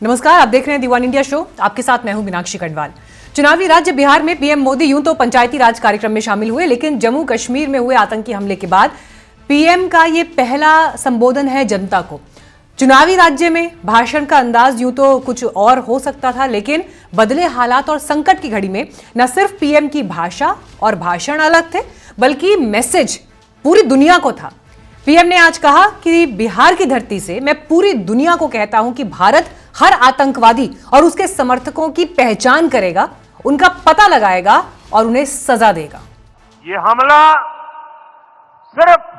नमस्कार, आप देख रहे हैं दी वन इंडिया शो। आपके साथ मैं हूं मीनाक्षी कटवाल। चुनावी राज्य बिहार में पीएम मोदी यूं तो पंचायती राज कार्यक्रम में शामिल हुए, लेकिन जम्मू कश्मीर में हुए आतंकी हमले के बाद पीएम का ये पहला संबोधन है जनता को। चुनावी राज्य में भाषण का अंदाज यूं तो कुछ और हो सकता था, लेकिन बदले हालात और संकट की घड़ी में न सिर्फ पीएम की भाषा और भाषण अलग थे, बल्कि मैसेज पूरी दुनिया को था। पीएम ने आज कहा कि बिहार की धरती से मैं पूरी दुनिया को कहता हूं कि भारत हर आतंकवादी और उसके समर्थकों की पहचान करेगा, उनका पता लगाएगा और उन्हें सजा देगा। ये हमला सिर्फ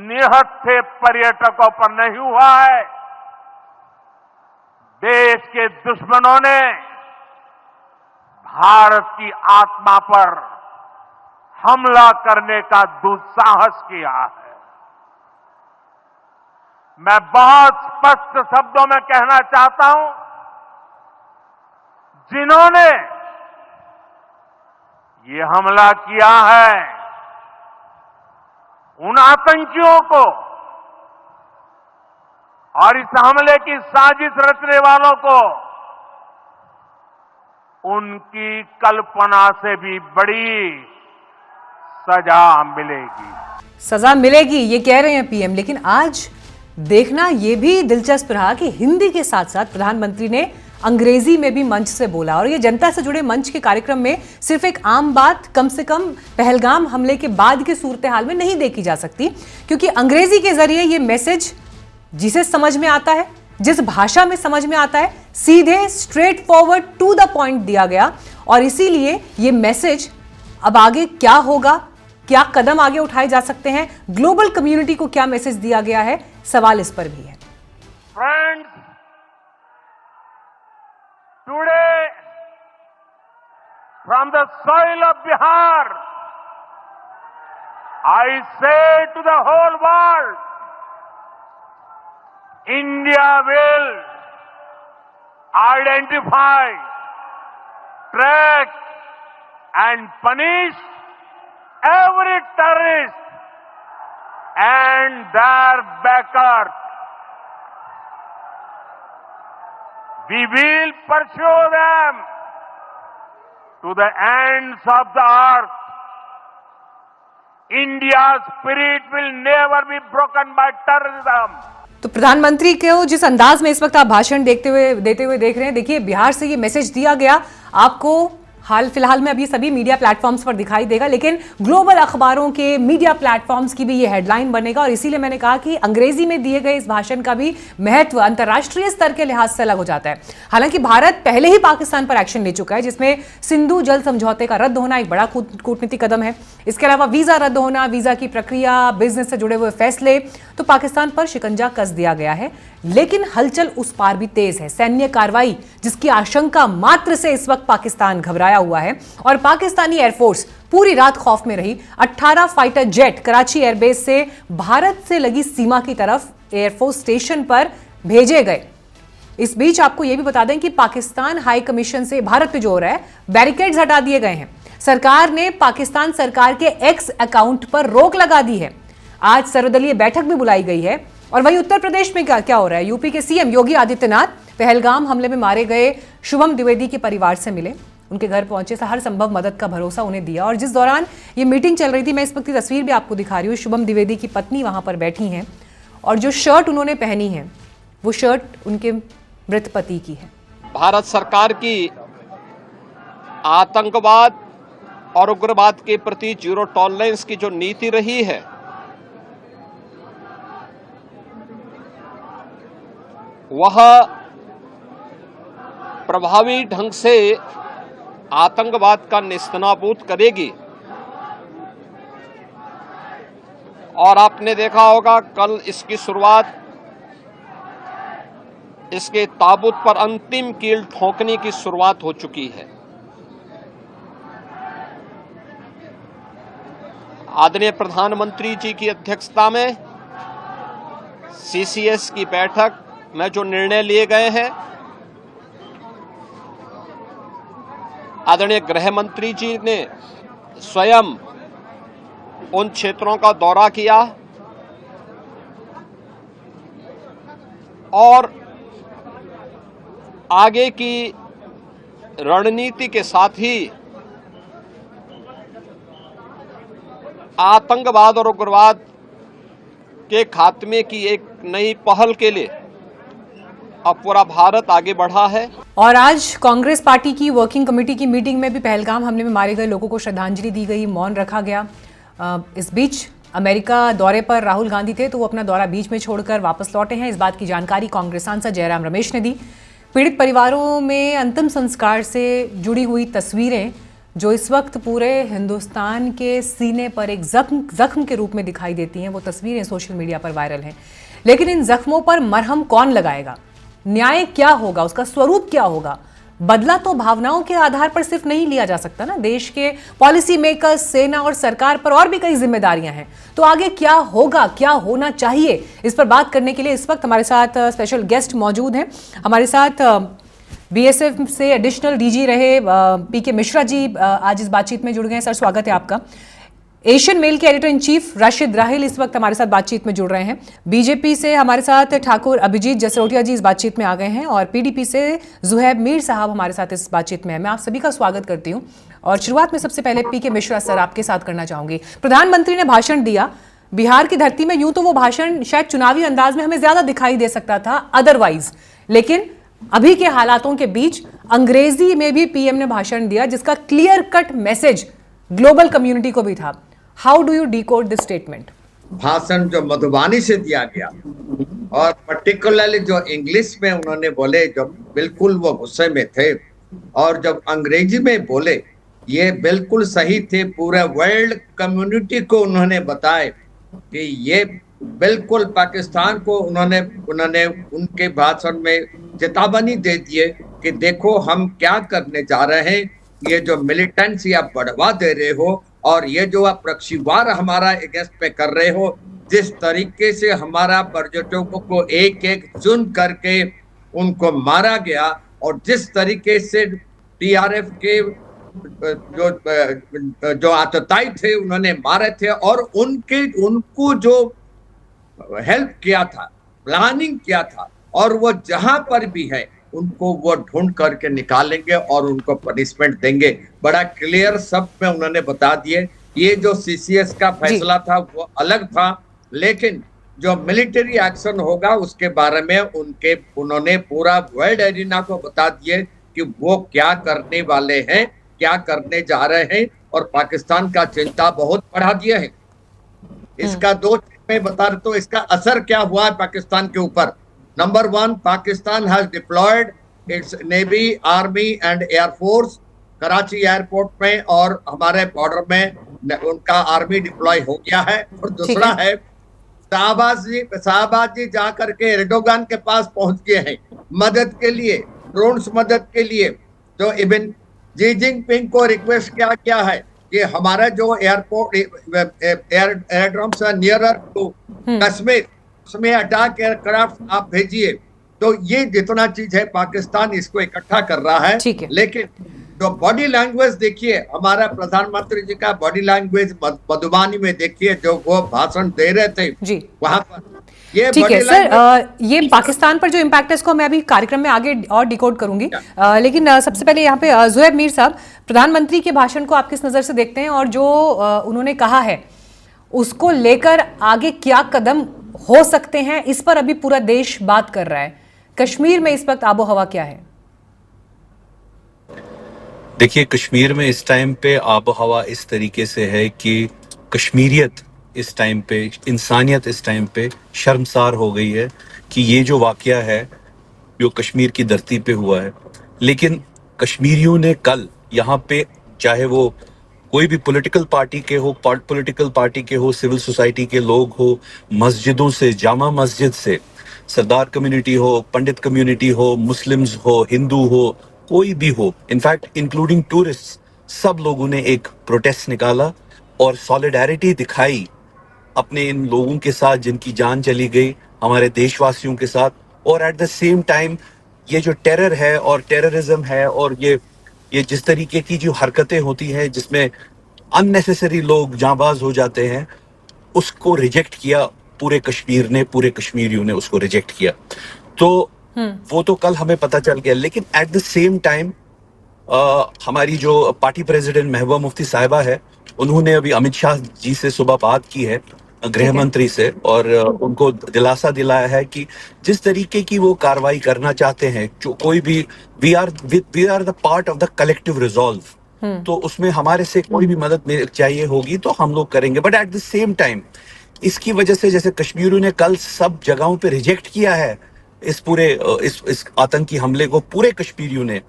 निहत्थे पर्यटकों पर नहीं हुआ है। देश के दुश्मनों ने भारत की आत्मा पर हमला करने का दुस्साहस किया है। मैं बहुत स्पष्ट शब्दों में कहना चाहता हूं, जिन्होंने ये हमला किया है, उन आतंकियों को और इस हमले की साजिश रचने वालों को उनकी कल्पना से भी बड़ी सजा मिलेगी। सजा मिलेगी, ये कह रहे हैं पीएम। लेकिन आज देखना यह भी दिलचस्प रहा कि हिंदी के साथ साथ प्रधानमंत्री ने अंग्रेजी में भी मंच से बोला, और ये जनता से जुड़े मंच के कार्यक्रम में सिर्फ एक आम बात, कम से कम पहलगाम हमले के बाद की सूरत हाल में नहीं देखी जा सकती, क्योंकि अंग्रेजी के जरिए ये मैसेज जिसे समझ में आता है, जिस भाषा में समझ में आता है, सीधे straightforward to the point दिया गया। और इसीलिए ये मैसेज अब आगे क्या होगा, क्या कदम आगे उठाए जा सकते हैं, ग्लोबल कम्युनिटी को क्या मैसेज दिया गया है, सवाल इस पर भी है। Friends, today from the soil of Bihar I say to the whole world, India will identify, track and punish every terrorist and their backers. We will pursue them to the ends of the earth. India's spirit will never be broken by terrorism. तो प्रधानमंत्री को जिस अंदाज में इस वक्त आप भाषण देते हुए देख रहे हैं, देखिए बिहार से ये मैसेज दिया गया, आपको हाल फिलहाल में अभी सभी मीडिया प्लेटफॉर्म्स पर दिखाई देगा, लेकिन ग्लोबल अखबारों के मीडिया प्लेटफॉर्म्स की भी ये हेडलाइन बनेगा। और इसीलिए मैंने कहा कि अंग्रेजी में दिए गए इस भाषण का भी महत्व अंतर्राष्ट्रीय स्तर के लिहाज से अलग हो जाता है। हालांकि भारत पहले ही पाकिस्तान पर एक्शन ले चुका है, जिसमें सिंधु जल समझौते का रद्द होना एक बड़ा कूटनीतिक कदम है। इसके अलावा वीजा रद्द होना, वीजा की प्रक्रिया, बिजनेस से जुड़े हुए फैसले, तो पाकिस्तान पर शिकंजा कस दिया गया है। लेकिन हलचल उस पार भी तेज है। सैन्य कार्रवाई जिसकी आशंका मात्र से इस वक्त पाकिस्तान घबराया हुआ है, और पाकिस्तानी एयरफोर्स पूरी रात खौफ में रही। 18 फाइटर जेट कराची एयरबेस से भारत से लगी सीमा की तरफ एयरफोर्स स्टेशन पर भेजे गए। इस बीच आपको यह भी बता दें कि पाकिस्तान हाई कमीशन से भारत पे जो हो रहा है, बैरिकेड्स हटा दिए गए हैं। सरकार ने पाकिस्तान सरकार के एक्स अकाउंट पर रोक लगा दी है। आज सर्वदलीय बैठक भी बुलाई गई है। और वहीं उत्तर प्रदेश में क्या हो रहा है, यूपी के सीएम योगी आदित्यनाथ पहलगाम हमले में मारे गए शुभम द्विवेदी के परिवार से मिले, उनके घर पहुंचे, हर संभव मदद का भरोसा उन्हें दिया। और जिस दौरान ये मीटिंग चल रही थी, मैं इस वक्त की तस्वीर भी आपको दिखा रही हूँ, शुभम द्विवेदी की पत्नी वहां पर बैठी हैं, और जो शर्ट उन्होंने पहनी है वो शर्ट उनके मृत पति की है। भारत सरकार की आतंकवाद और उग्रवाद के प्रति जीरो टॉलरेंस की जो नीति रही है, वह प्रभावी ढंग से आतंकवाद का नेस्तनाबूद करेगी। और आपने देखा होगा, कल इसकी शुरुआत, इसके ताबूत पर अंतिम कील ठोकने की शुरुआत हो चुकी है। आदरणीय प्रधानमंत्री जी की अध्यक्षता में सीसीएस की बैठक में जो निर्णय लिए गए हैं, आदरणीय गृह मंत्री जी ने स्वयं उन क्षेत्रों का दौरा किया और आगे की रणनीति के साथ ही आतंकवाद और उग्रवाद के खात्मे की एक नई पहल के लिए अब पूरा भारत आगे बढ़ा है। और आज कांग्रेस पार्टी की वर्किंग कमेटी की मीटिंग में भी पहलगाम हमले में मारे गए लोगों को श्रद्धांजलि दी गई, मौन रखा गया। इस बीच अमेरिका दौरे पर राहुल गांधी थे तो वो अपना दौरा बीच में छोड़कर वापस लौटे हैं। इस बात की जानकारी कांग्रेस सांसद जयराम रमेश ने दी। पीड़ित परिवारों में अंतिम संस्कार से जुड़ी हुई तस्वीरें जो इस वक्त पूरे हिंदुस्तान के सीने पर एक जख्म के रूप में दिखाई देती हैं, वो तस्वीरें सोशल मीडिया पर वायरल हैं। लेकिन इन जख्मों पर मरहम कौन लगाएगा? न्याय क्या होगा? उसका स्वरूप क्या होगा? बदला तो भावनाओं के आधार पर सिर्फ नहीं लिया जा सकता ना। देश के पॉलिसी मेकर्स, सेना और सरकार पर और भी कई जिम्मेदारियां हैं। तो आगे क्या होगा, क्या होना चाहिए, इस पर बात करने के लिए इस वक्त हमारे साथ स्पेशल गेस्ट मौजूद हैं। हमारे साथ बीएसएफ से एडिशनल डीजी रहे पीके मिश्रा जी आज इस बातचीत में जुड़ गए हैं। सर, स्वागत है आपका। एशियन मेल के editor in chief Rashid Rahil इस वक्त हमारे साथ बातचीत में जुड़ रहे हैं। बीजेपी से हमारे साथ ठाकुर अभिजीत जसरोटिया जी इस बातचीत में आ गए हैं और पीडीपी से जुहैब मीर साहब हमारे साथ इस बातचीत में है। मैं आप सभी का स्वागत करती हूं और शुरुआत में सबसे पहले पीके मिश्रा सर आपके साथ करना चाहूंगी। प्रधानमंत्री ने भाषण दिया बिहार की धरती में। यूं तो वो भाषण शायद चुनावी अंदाज में हमें ज्यादा दिखाई दे सकता था अदरवाइज, लेकिन अभी के हालातों के बीच अंग्रेजी में भी पीएम ने भाषण दिया जिसका clear cut message global community को भी था। How do you decode this statement? भाषण जो मधुबानी से दिया गया और पर्टिकुलरली जो इंग्लिश में उन्होंने बोले, जो बिल्कुल वो गुस्से में थे, और जब अंग्रेजी में बोले ये बिल्कुल सही थे। पूरे वर्ल्ड कम्युनिटी को उन्होंने बताया कि ये बिल्कुल पाकिस्तान को उन्होंने उनके भाषण में चेतावनी दे दिए कि देखो हम क्या करने जा रहे हैं। ये जो मिलिटेंसी आप बढ़वा दे रहे हो और ये जो आप प्रक्षिवार हमारा अगेंस्ट पे कर रहे हो, जिस तरीके से हमारा पर्यटकों को एक एक चुन करके उनको मारा गया और जिस तरीके से टीआरएफ के जो आतताई थे उन्होंने मारे थे और उनको जो हेल्प किया था, प्लानिंग किया था, और वो जहां पर भी है उनको वो ढूंढ करके निकालेंगे और उनको पनिशमेंट देंगे। बड़ा क्लियर शब्द में उन्होंने बता दिए। ये जो सीसीएस का फैसला था वो अलग था, लेकिन जो मिलिट्री एक्शन होगा उसके बारे में उन्होंने पूरा वर्ल्ड एरिना को बता दिए कि वो क्या करने वाले हैं, क्या करने जा रहे हैं, और पाकिस्तान का चिंता बहुत बढ़ा दिया है। इसका दो में बता रहे तो इसका असर क्या हुआ है पाकिस्तान के ऊपर। Number one, Pakistan has deployed its navy, army and air force Karachi airport में और हमारे बॉर्डर में उनका आर्मी डिप्लॉय हो गया है। और दूसरा है शाहबाज जी जाकर के एर्डोगान के पास पहुंच गए हैं मदद के लिए, ड्रोन्स मदद के लिए। तो इवन जी जिनपिंग को रिक्वेस्ट क्या है कि हमारा जो एयरपोर्ट एयरड्रम से नियरर टू कश्मीर उसमें अटैक एयरक्राफ्ट आप भेजिए। तो ये जितना चीज है पाकिस्तान इसको इकट्ठा कर रहा है। लेकिन जो बॉडी लैंग्वेज देखिए, हमारा प्रधानमंत्री जी का बॉडी लैंग्वेज मधुबानी में देखिए, जो वो भाषण दे रहे थे जी वहां पर। ये ठीक है सर, ये पाकिस्तान पर जो इम्पैक्ट है इसको मैं अभी कार्यक्रम में आगे और डिकोड करूंगी, लेकिन सबसे पहले यहाँ पे जुहैब मीर साहब, प्रधानमंत्री के भाषण को आप किस नजर से देखते हैं और जो उन्होंने कहा है उसको लेकर आगे क्या कदम हो सकते हैं, इस पर अभी पूरा देश बात कर रहा है। कश्मीर में इस वक्त आबो हवा क्या है? देखिए, कश्मीर में इस टाइम पे आबो हवा इस तरीके से है कि कश्मीरियत इस टाइम पे, इंसानियत इस टाइम पे शर्मसार हो गई है कि ये जो वाकया है जो कश्मीर की धरती पे हुआ है। लेकिन कश्मीरियों ने कल यहाँ पे, चाहे वो कोई भी पॉलिटिकल पार्टी के हो, सिविल सोसाइटी के लोग हो, मस्जिदों से, जामा मस्जिद से, सरदार कम्युनिटी हो, पंडित कम्युनिटी हो, मुस्लिम्स हो, हिंदू हो, कोई भी हो, इनफैक्ट इंक्लूडिंग टूरिस्ट, सब लोगों ने एक प्रोटेस्ट निकाला और सॉलिडारिटी दिखाई अपने इन लोगों के साथ जिनकी जान चली गई, हमारे देशवासियों के साथ। और एट द सेम टाइम ये जो टेरर है और टेररिज्म है और ये जिस तरीके की जो हरकतें होती हैं जिसमें अननेसेसरी लोग जांबाज हो जाते हैं, उसको रिजेक्ट किया पूरे कश्मीर ने, पूरे कश्मीरियों ने उसको रिजेक्ट किया। तो वो तो कल हमें पता चल गया, लेकिन एट द सेम टाइम हमारी जो पार्टी प्रेसिडेंट महबूबा मुफ्ती साहिबा है, उन्होंने अभी अमित शाह जी से सुबह बात की है, गृह मंत्री से, और उनको दिलासा दिलाया है कि जिस तरीके की वो कार्रवाई करना चाहते हैं, जो कोई भी we are the part of the collective resolve, तो उसमें हमारे से कोई भी मदद चाहिए होगी तो हम लोग करेंगे। But at the same time इसकी वजह से जैसे कश्मीरियों ने कल सब जगहों पे रिजेक्ट किया है इस पूरे इस आतंकी हमले को, पूरे कश्मीरियों ने,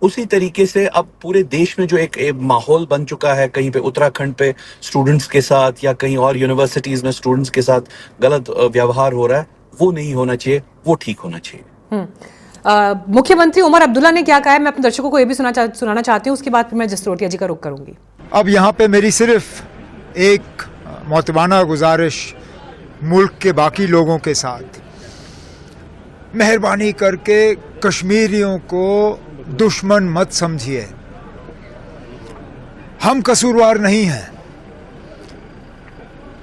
उसी तरीके से अब पूरे देश में जो एक माहौल बन चुका है, कहीं पे उत्तराखंड पे स्टूडेंट्स के साथ या कहीं और यूनिवर्सिटीज में स्टूडेंट्स के साथ गलत व्यवहार हो रहा है, वो नहीं होना चाहिए, वो ठीक होना चाहिए। मुख्यमंत्री उमर अब्दुल्ला ने क्या कहा है, मैं अपने दर्शकों को ये भी सुनाना चाहती हूँ, उसके बाद फिर मैं जसरोटिया जी का रुख करूंगी। अब यहाँ पे मेरी सिर्फ एक मोतबाना गुजारिश मुल्क के बाकी लोगों के साथ, मेहरबानी करके कश्मीरियों को दुश्मन मत समझिए। हम कसूरवार नहीं हैं।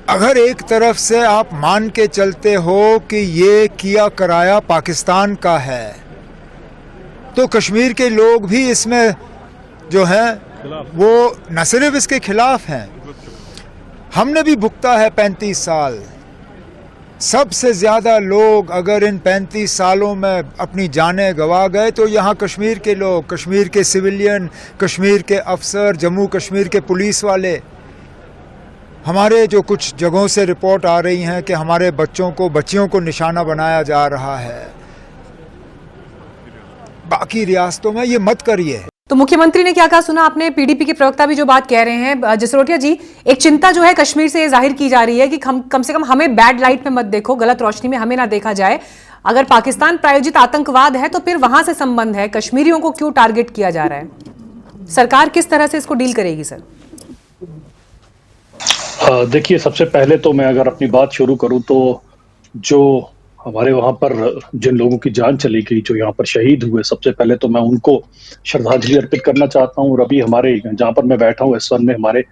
अगर एक तरफ से आप मान के चलते हो कि ये किया कराया पाकिस्तान का है, तो कश्मीर के लोग भी इसमें जो है वो न सिर्फ इसके खिलाफ हैं, हमने भी भुगता है 35 साल। सबसे ज़्यादा लोग अगर इन 35 सालों में अपनी जानें गंवा गए तो यहाँ कश्मीर के लोग, कश्मीर के सिविलियन, कश्मीर के अफसर, जम्मू कश्मीर के पुलिस वाले। हमारे जो कुछ जगहों से रिपोर्ट आ रही हैं कि हमारे बच्चियों को निशाना बनाया जा रहा है। बाकी रियासतों में ये मत करिए। तो मुख्यमंत्री ने क्या कहा सुना आपने? पीडीपी के प्रवक्ता भी जो बात कह रहे हैं, जसरोटिया जी, एक चिंता जो है कश्मीर से जाहिर की जा रही है कि कम से कम हमें बैड लाइट में मत देखो, गलत रोशनी में हमें ना देखा जाए। अगर पाकिस्तान प्रायोजित आतंकवाद है तो फिर वहां से संबंध है, कश्मीरियों को क्यों टारगेट किया जा रहा है? सरकार किस तरह से इसको डील करेगी सर? देखिए, सबसे पहले तो मैं अगर अपनी बात शुरू करूं तो जो हमारे वहाँ पर जिन लोगों की जान चली गई, जो यहाँ पर शहीद हुए, सबसे पहले तो मैं उनको श्रद्धांजलि अर्पित करना चाहता हूँ। और अभी हमारे जहाँ पर मैं बैठा हूँ S1 में, हमारे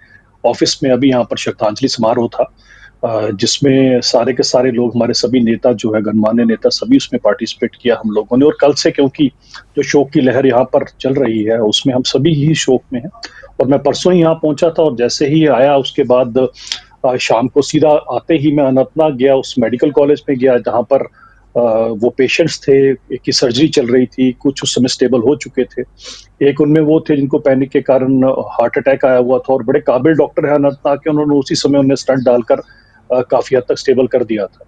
ऑफिस में अभी यहाँ पर श्रद्धांजलि समारोह था, जिसमें सारे के सारे लोग, हमारे सभी नेता जो है, गणमान्य नेता, सभी उसमें पार्टिसिपेट किया हम लोगों ने। और कल से क्योंकि जो शोक की लहर यहाँ पर चल रही है, उसमें हम सभी ही शोक में हैं। और मैं परसों ही यहाँ पहुंचा था और जैसे ही आया उसके बाद शाम को सीधा आते ही मैं अनंतनाग गया, उस मेडिकल कॉलेज में गया जहाँ पर वो पेशेंट्स थे, एक की सर्जरी चल रही थी, कुछ उस समय स्टेबल हो चुके थे, एक उनमें वो थे जिनको पैनिक के कारण हार्ट अटैक आया हुआ था, और बड़े काबिल डॉक्टर हैं अनंतनाग के, उन्होंने उसी समय उन्हें स्टंट डालकर काफी हद तक स्टेबल कर दिया था।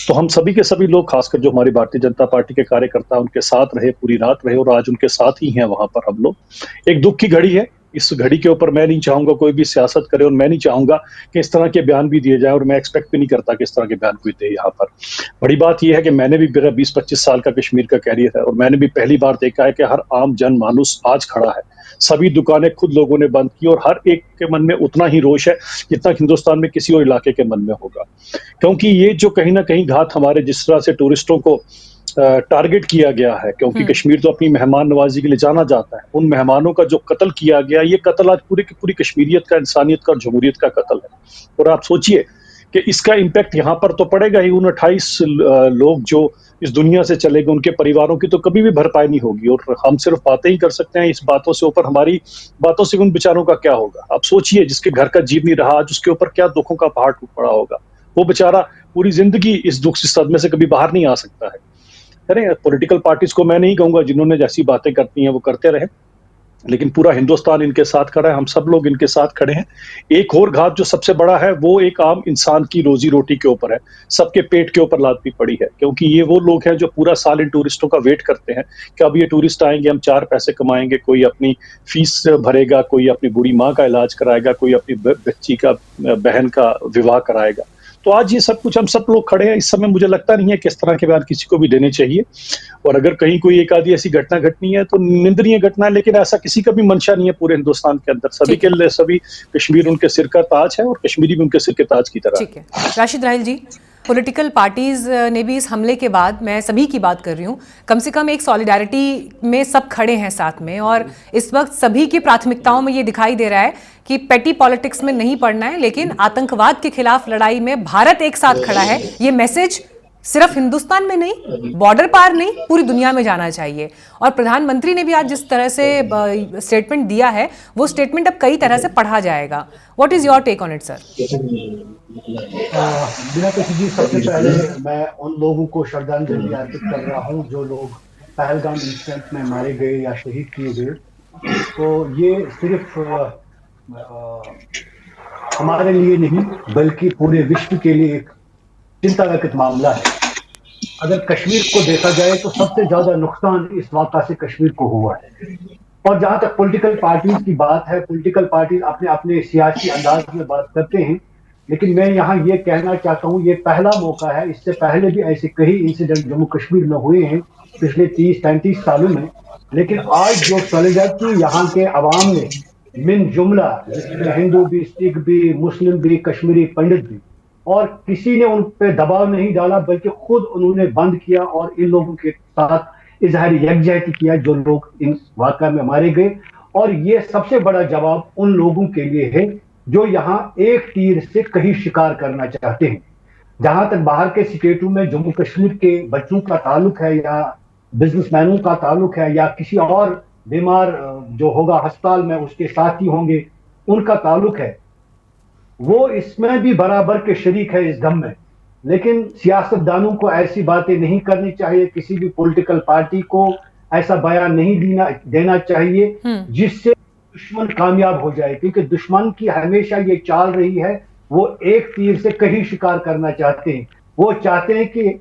तो हम सभी के सभी लोग, खासकर जो हमारी भारतीय जनता पार्टी के कार्यकर्ता, उनके साथ रहे, पूरी रात रहे, और आज उनके साथ ही हैं वहां पर हम लोग। एक दुख की घड़ी है, इस घड़ी के ऊपर मैं नहीं चाहूंगा कोई भी सियासत करे, और मैं नहीं चाहूंगा कि इस तरह के बयान भी दिए जाए, और मैं एक्सपेक्ट भी नहीं करता कि इस तरह के बयान कोई दे यहाँ पर। बड़ी बात यह है कि मैंने भी, मेरा 20-25 साल का कश्मीर का कैरियर है, और मैंने भी पहली बार देखा है कि हर आम जन मानुस आज खड़ा है। सभी दुकानें खुद लोगों ने बंद की, और हर एक के मन में उतना ही रोष है जितना हिंदुस्तान में किसी और इलाके के मन में होगा। क्योंकि ये जो कहीं ना कहीं घात हमारे, जिस तरह से टूरिस्टों को टारगेट किया गया है, क्योंकि कश्मीर तो अपनी मेहमान नवाजी के लिए जाना जाता है, उन मेहमानों का जो कत्ल किया गया, ये कत्ल आज पूरी की पूरी कश्मीरियत का, इंसानियत का और जमहूरियत का कत्ल है। और आप सोचिए कि इसका इम्पैक्ट यहाँ पर तो पड़ेगा ही। उन 28 लोग जो इस दुनिया से चले गए, उनके परिवारों की तो कभी भी भरपाई नहीं होगी, और हम सिर्फ बातें ही कर सकते हैं। इस बातों से ऊपर, हमारी बातों से उन बेचारों का क्या होगा? आप सोचिए, जिसके घर का जीव नहीं रहा आज, उसके ऊपर क्या दुखों का पहाड़ टूट पड़ा होगा। वो बेचारा पूरी जिंदगी इस दुख से, सदमे से कभी बाहर नहीं आ सकता है। अरे पॉलिटिकल पार्टीज को मैं नहीं कहूंगा, जिन्होंने जैसी बातें करती हैं वो करते रहे, लेकिन पूरा हिंदुस्तान इनके साथ खड़ा है, हम सब लोग इनके साथ खड़े हैं। एक और घात जो सबसे बड़ा है, वो एक आम इंसान की रोजी रोटी के ऊपर है, सबके पेट के ऊपर लात भी पड़ी है। क्योंकि ये वो लोग हैं जो पूरा साल इन टूरिस्टों का वेट करते हैं कि अब ये टूरिस्ट आएंगे, हम 4 पैसे कमाएंगे, कोई अपनी फीस भरेगा, कोई अपनी बूढ़ी माँ का इलाज कराएगा, कोई अपनी बच्ची का, बहन का विवाह कराएगा। तो आज ये सब कुछ हम सब लोग खड़े हैं। इस समय मुझे लगता नहीं है कि इस तरह के बयान किसी को भी देने चाहिए, और अगर कहीं कोई एक आधी ऐसी घटना घटनी है तो निंदनीय घटना है, लेकिन ऐसा किसी का भी मंशा नहीं है पूरे हिंदुस्तान के अंदर। सभी के लिए, सभी कश्मीर उनके सिर का ताज है, और कश्मीरी भी उनके सिर के ताज की तरह। ठीक है राशिद राहिल जी, पॉलिटिकल पार्टीज ने भी इस हमले के बाद, मैं सभी की बात कर रही हूँ, कम से कम एक सॉलिडारिटी में सब खड़े हैं साथ में, और इस वक्त सभी की प्राथमिकताओं में ये दिखाई दे रहा है कि पेटी पॉलिटिक्स में नहीं पड़ना है, लेकिन आतंकवाद के खिलाफ लड़ाई में भारत एक साथ खड़ा है। ये मैसेज सिर्फ हिंदुस्तान में नहीं, बॉर्डर पार नहीं, पूरी दुनिया में जाना चाहिए। और प्रधानमंत्री ने भी आज जिस तरह से स्टेटमेंट दिया है, वो स्टेटमेंट अब कई तरह से पढ़ा जाएगा। What is your take on it sir? बिना किसी सबसे पहले मैं उन लोगों को श्रद्धांजलि अर्पित कर रहा हूं जो लोग पहलगाम इंसिडेंट में मारे गए या शहीद किए गए। तो ये सिर्फ हमारे लिए नहीं बल्कि पूरे विश्व के लिए एक चिंताजनक मामला है। अगर कश्मीर को देखा जाए तो सबसे ज्यादा नुकसान इस वाक़या से कश्मीर को हुआ है। और जहां तक पॉलिटिकल पार्टीज की बात है, पॉलिटिकल पार्टीज अपने अपने सियासी अंदाज में बात करते हैं, लेकिन मैं यहाँ ये कहना चाहता हूँ ये पहला मौका है। इससे पहले भी ऐसे कई इंसिडेंट जम्मू कश्मीर में हुए हैं पिछले 30-35 सालों में, लेकिन आज जो सोलिडारिटी यहाँ के अवाम ने मिन जुमला, जिसमें हिंदू भी, सिख भी, मुस्लिम भी, कश्मीरी पंडित भी, और किसी ने उन पे दबाव नहीं डाला बल्कि खुद उन्होंने बंद किया और इन लोगों के साथ इजहार यकजहती किया जो लोग इन वाक़या में मारे गए। और ये सबसे बड़ा जवाब उन लोगों के लिए है जो यहाँ एक तीर से कहीं शिकार करना चाहते हैं। जहां तक बाहर के स्टेटों में जम्मू कश्मीर के बच्चों का ताल्लुक है या बिजनेसमैनों का ताल्लुक है या किसी और बीमार जो होगा अस्पताल में उसके साथी होंगे उनका ताल्लुक है, वो इसमें भी बराबर के शरीक है इस गम में। लेकिन सियासतदानों को ऐसी बातें नहीं करनी चाहिए, किसी भी पॉलिटिकल पार्टी को ऐसा बयान नहीं देना चाहिए जिससे दुश्मन कामयाब हो जाए, क्योंकि दुश्मन की हमेशा ये चाल रही है, वो एक तीर से कहीं शिकार करना चाहते हैं। वो चाहते हैं कि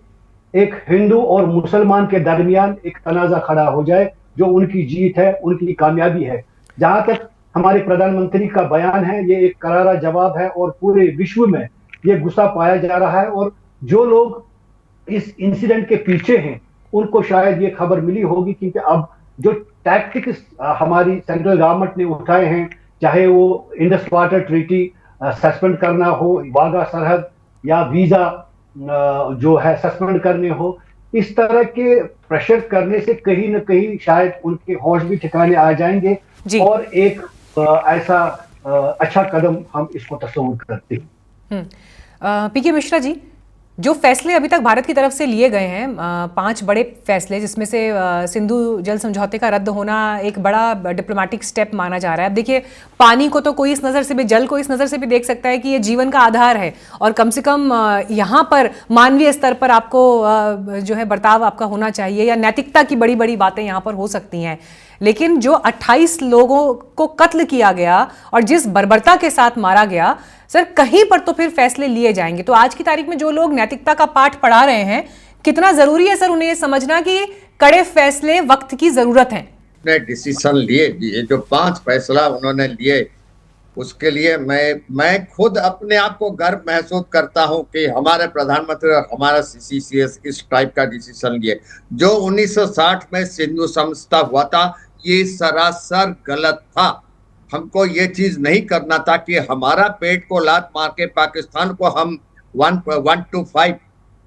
एक हिंदू और मुसलमान के दरमियान एक तनाजा खड़ा हो जाए, जो उनकी जीत है, उनकी कामयाबी है। जहां तक हमारे प्रधानमंत्री का बयान है, ये एक करारा जवाब है और पूरे विश्व में ये गुस्सा पाया जा रहा है। और जो लोग इस इंसिडेंट के पीछे हैं उनको शायद ये खबर मिली होगी, क्योंकि अब जो टैक्टिक्स हमारी सेंट्रल गवर्नमेंट ने उठाए हैं, चाहे वो इंडस वाटर ट्रीटी सस्पेंड करना हो, वाघा सरहद या वीजा जो है सस्पेंड करने हो, इस तरह के प्रेशर करने से कहीं ना कहीं शायद उनके होश भी ठिकाने आ जाएंगे और एक ऐसा अच्छा कदम हम इसको तस्वीर करते हैं। पीके मिश्रा जी, जो फैसले अभी तक भारत की तरफ से लिए गए हैं, 5 बड़े फैसले, जिसमें से सिंधु जल समझौते का रद्द होना एक बड़ा डिप्लोमेटिक स्टेप माना जा रहा है। अब देखिए, पानी को तो कोई इस नज़र से भी, जल को इस नज़र से भी देख सकता है कि ये जीवन का आधार है और कम से कम यहाँ पर मानवीय स्तर पर आपको जो है बर्ताव आपका होना चाहिए, या नैतिकता की बड़ी बड़ी बातें यहाँ पर हो सकती हैं। लेकिन जो 28 लोगों को कत्ल किया गया और जिस बर्बरता के साथ मारा गया, सर कहीं पर तो फिर फैसले लिए जाएंगे। तो आज की तारीख में जो लोग नैतिकता का पाठ पढ़ा रहे हैं, कितना जरूरी है सर उन्हें ये समझना कि कड़े फैसले वक्त की जरूरत है? डिसीजन लिए, ये जो 5 फैसला उन्होंने लिए, उसके लिए मैं खुद अपने आप को गर्व महसूस करता हूं कि हमारे प्रधानमंत्री और हमारा CCS इस टाइप का डिसीजन लिए। जो 1960 में सिंधु समझौता हुआ था, ये सरासर गलत था। हमको ये चीज नहीं करना था कि हमारा पेट को लात मार के पाकिस्तान को हम 1:5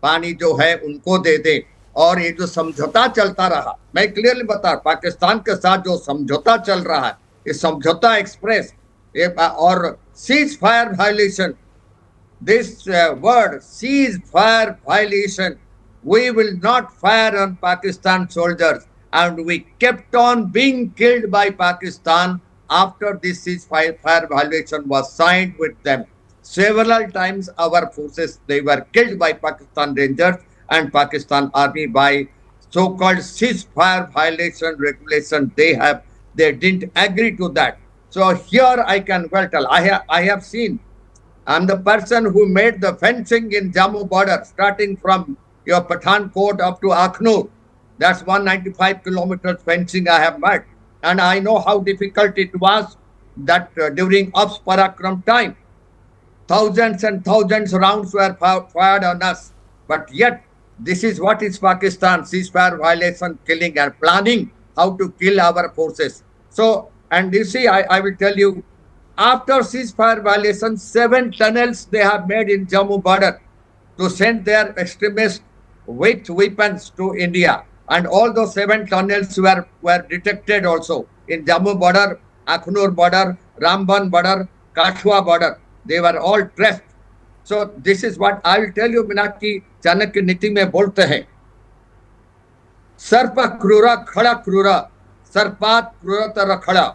पानी जो है उनको दे दे। और ये जो समझौता चलता रहा, मैं क्लियरली बता, पाकिस्तान के साथ जो समझौता चल रहा है, ये समझौता एक्सप्रेस और cease fire violation, this word cease fire violation, we will not fire on Pakistan soldiers, and we kept on being killed by Pakistan after this ceasefire violation was signed with them. Several times our forces, they were killed by Pakistan Rangers and Pakistan Army by so-called ceasefire violation regulation. They didn't agree to that. So here I can well tell, I have seen, I'm the person who made the fencing in Jammu border, starting from your Pathankot up to Akhnur. That's 195 kilometers fencing I have made. And I know how difficult it was that during Ops Parakram time, thousands and thousands rounds were fired on us. But yet, this is what is Pakistan, ceasefire violation, killing and planning how to kill our forces. So, and you see, I will tell you, after ceasefire violation, 7 tunnels they have made in Jammu border to send their extremists with weapons to India. And all those 7 tunnels were detected also in Jammu border, Akhnur border, Ramban border, Kashwa border. They were all traced. So this is what I will tell you. Meenakshi Chanakya नीति में बोलते हैं, सर्प क्रूरा खड़ा क्रूरा सर्पात क्रूरतर खड़ा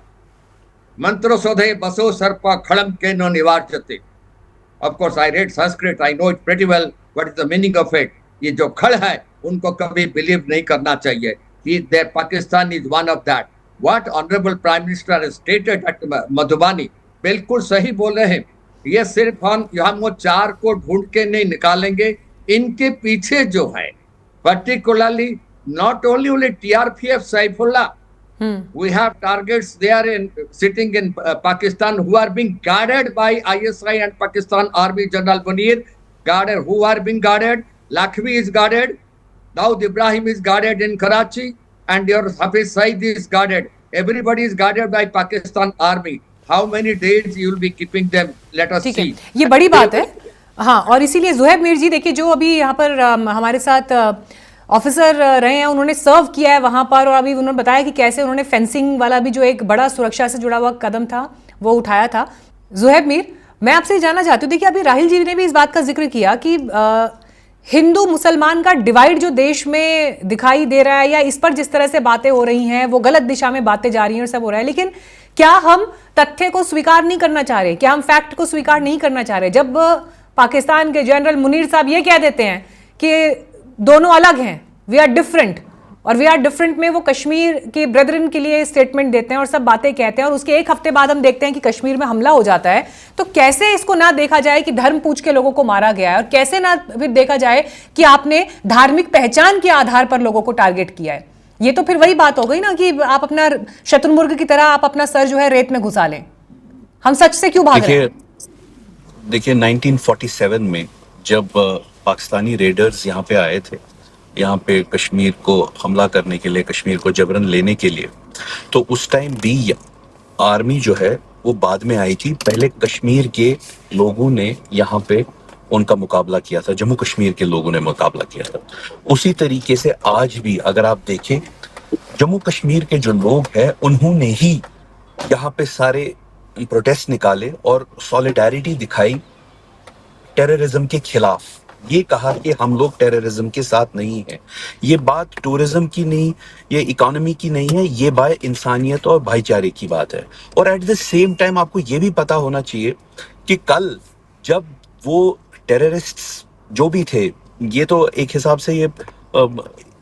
मंत्र शोधे बसो सर्प खड़म के no निवार्चते. Of course, I read Sanskrit. I know it pretty well. What is the meaning of it? ये जो खड़ है उनको कभी बिलीव नहीं करना चाहिए. Pakistan is one of that. What Honorable Prime Minister has stated at Madhubani बिल्कुल सही बोल रहे हैं. ये सिर्फ हम वो चार को ढूंढ के नहीं निकालेंगे. इनके पीछे जो है, particularly not only TRPF Saifullah, we have targets there sitting in Pakistan who are being guarded by ISI and Pakistan Army General Munir. Who are being guarded? Lakhvi is guarded. Daud Ibrahim is guarded in Karachi, and your Hafiz Saeed is guarded. Everybody is guarded by Pakistan Army. How many days you will be keeping them? Let us ठीक है, see. ये बड़ी बात है. हाँ, और इसीलिए जुहैब मीर जी देखिए, जो अभी यहाँ पर हमारे साथ ऑफिसर रहे हैं, उन्होंने सर्व किया है वहां पर, और अभी उन्होंने बताया कि कैसे उन्होंने फेंसिंग वाला भी जो एक बड़ा सुरक्षा से जुड़ा हुआ कदम था वो उठाया था. जुहैब मीर, मैं आपसे जानना चाहती हूँ, देखिए अभी राहिल जी ने भी इस बात का जिक्र किया कि हिंदू मुसलमान का डिवाइड जो देश में दिखाई दे रहा है, या इस पर जिस तरह से बातें हो रही हैं वो गलत दिशा में बातें जा रही हैं और सब हो रहा है, लेकिन क्या हम तथ्य को स्वीकार नहीं करना चाह रहे? क्या हम फैक्ट को स्वीकार नहीं करना चाह रहे? जब पाकिस्तान के जनरल मुनीर साहब ये कह देते हैं कि दोनों अलग हैं, वी आर डिफरेंट, और वी आर डिफरेंट में वो कश्मीर के ब्रदरन के लिए स्टेटमेंट देते हैं और सब बातें कहते हैं, और उसके एक हफ्ते बाद हम देखते हैं कि कश्मीर में हमला हो जाता है. तो कैसे इसको ना देखा जाए कि धर्म पूछ के लोगों को मारा गया है, और कैसे ना फिर देखा जाए कि आपने धार्मिक पहचान के आधार पर लोगों को टारगेट किया है? ये तो फिर वही बात हो गई ना कि आप अपना शत्रुमुर्ग की तरह आप अपना सर जो है रेत में घुसा लें. हम सच से क्यों भाग रहे हैं? देखिए 1947 में जब पाकिस्तानी रेडर्स यहाँ पे आए थे, यहाँ पे कश्मीर को हमला करने के लिए, कश्मीर को जबरन लेने के लिए, तो उस टाइम भी आर्मी जो है वो बाद में आई थी. पहले कश्मीर के लोगों ने यहाँ पे उनका मुकाबला किया था, जम्मू कश्मीर के लोगों ने मुकाबला किया था. उसी तरीके से आज भी अगर आप देखें, जम्मू कश्मीर के जो लोग हैं उन्होंने ही यहाँ पे सारे प्रोटेस्ट निकाले और सॉलिडारिटी दिखाई टेररिज्म के खिलाफ. ये कहा कि हम लोग टेररिज्म के साथ नहीं हैं. ये बात टूरिज्म की नहीं, ये इकोनॉमी की नहीं है, ये बात इंसानियत और भाईचारे की बात है. और एट द सेम टाइम आपको ये भी पता होना चाहिए कि कल जब वो टेररिस्ट्स जो भी थे, ये तो एक हिसाब से ये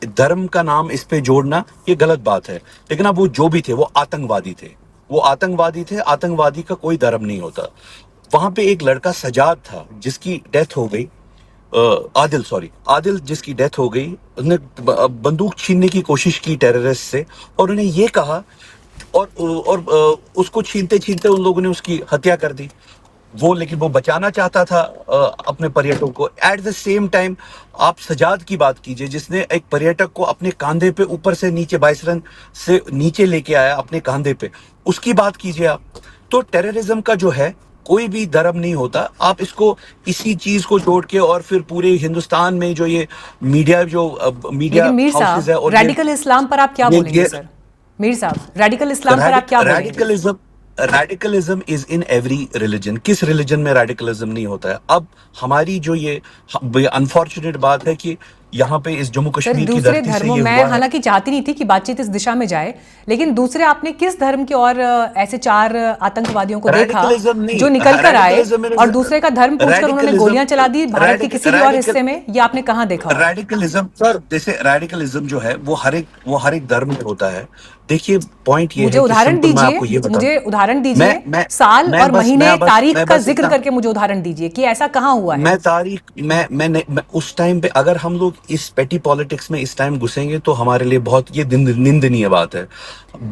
धर्म का नाम इस पे जोड़ना ये गलत बात है, लेकिन अब वो जो भी थे वो आतंकवादी थे. वो आतंकवादी थे. आतंकवादी का कोई धर्म नहीं होता. वहां पे एक लड़का सजाद था जिसकी डेथ हो गई, आदिल जिसकी डेथ हो गई. उसने बंदूक छीनने की कोशिश की टेररिस्ट से, और उन्हें ये कहा, और उसको छीनते छीनते उन लोगों ने उसकी हत्या कर दी. लेकिन वो बचाना चाहता था अपने पर्यटकों को. एट द सेम टाइम आप सजाद की बात कीजिए, जिसने एक पर्यटक को अपने कंधे पे ऊपर से नीचे 22 रन से नीचे लेके आया अपने कंधे पे, उसकी बात कीजिए आप. तो टेररिज्म का जो है कोई भी धर्म नहीं होता. आप इसको इसी चीज को जोड़ के और फिर पूरे हिंदुस्तान में जो ये मीडिया हाउसेस है, और रेडिकल इस्लाम पर आप क्या बोलेंगे सर? मीर साहब, रेडिकल इस्लाम पर आप क्या बोलेंगे? Radicalism is in every religion. किस रिलीजन में रेडिकलिज्म नहीं होता है? अब हमारी जो ये अनफॉर्चुनेट बात है कि यहाँ पे इस जम्मू कश्मीर की दूसरे धरती से धर्मों, मैं हालांकि चाहती नहीं थी कि बातचीत इस दिशा में जाए, लेकिन दूसरे आपने किस धर्म के और ऐसे 4 आतंकवादियों को देखा जो निकल कर आए और दूसरे का धर्म पूछकर उन्होंने गोलियां चला दी भारत के किसी भी और हिस्से में? ये आपने कहाँ देखा? रेडिकलिज्म सर, जैसे रेडिकलिज्म जो है वो हर एक धर्म में होता है. देखिए पॉइंट ये है, मुझे उदाहरण दीजिए, साल और महीने तारीख का जिक्र करके मुझे उदाहरण दीजिए कि ऐसा कहाँ हुआ है. मैं उस टाइम पे, अगर हम लोग इस पेटी पॉलिटिक्स में इस टाइम घुसेंगे तो हमारे लिए बहुत ये निंदनीय बात है.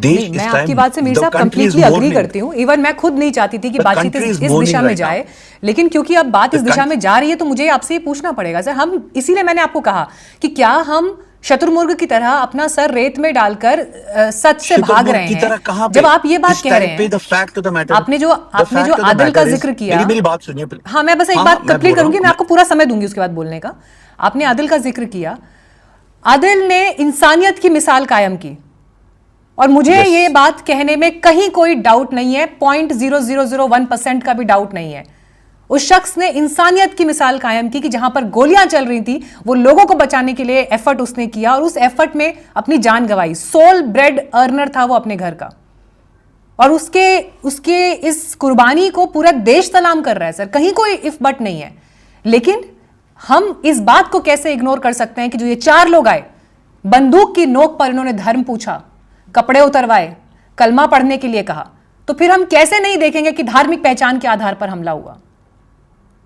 देश मैं आपकी बात से मीर साहब कंप्लीटली अग्री करती हूँ. इवन मैं खुद नहीं चाहती थी कि बातचीत इस दिशा में जाए, लेकिन क्योंकि अब बात इस दिशा में जा रही है तो मुझे आपसे ये पूछना पड़ेगा सर. हम इसीलिए मैंने आपको कहा कि क्या हम शत्रुमुर्ग की तरह अपना सर रेत में डालकर सच से भाग रहे हैं? जब आप ये बात कह रहे हैं, आपने जो आदिल का जिक्र किया, मेरी बात सुनिए. हाँ, मैं बस एक बात कंप्लीट करूंगी, मैं आपको पूरा समय दूंगी उसके बाद बोलने का. आपने आदिल का जिक्र किया, आदिल ने इंसानियत की मिसाल कायम की, और मुझे ये बात कहने में कहीं कोई डाउट नहीं है, 0.0001% का भी डाउट नहीं है. उस शख्स ने इंसानियत की मिसाल कायम की कि जहां पर गोलियां चल रही थी वो लोगों को बचाने के लिए एफर्ट उसने किया और उस एफर्ट में अपनी जान गंवाई। सोल ब्रेड अर्नर था वो अपने घर का, और उसके इस कुर्बानी को पूरा देश सलाम कर रहा है सर, कहीं कोई इफ बट नहीं है। लेकिन हम इस बात को कैसे इग्नोर कर सकते हैं कि जो ये 4 लोग आए, बंदूक की नोक पर इन्होंने धर्म पूछा, कपड़े उतरवाए, कलमा पढ़ने के लिए कहा, तो फिर हम कैसे नहीं देखेंगे कि धार्मिक पहचान के आधार पर हमला हुआ?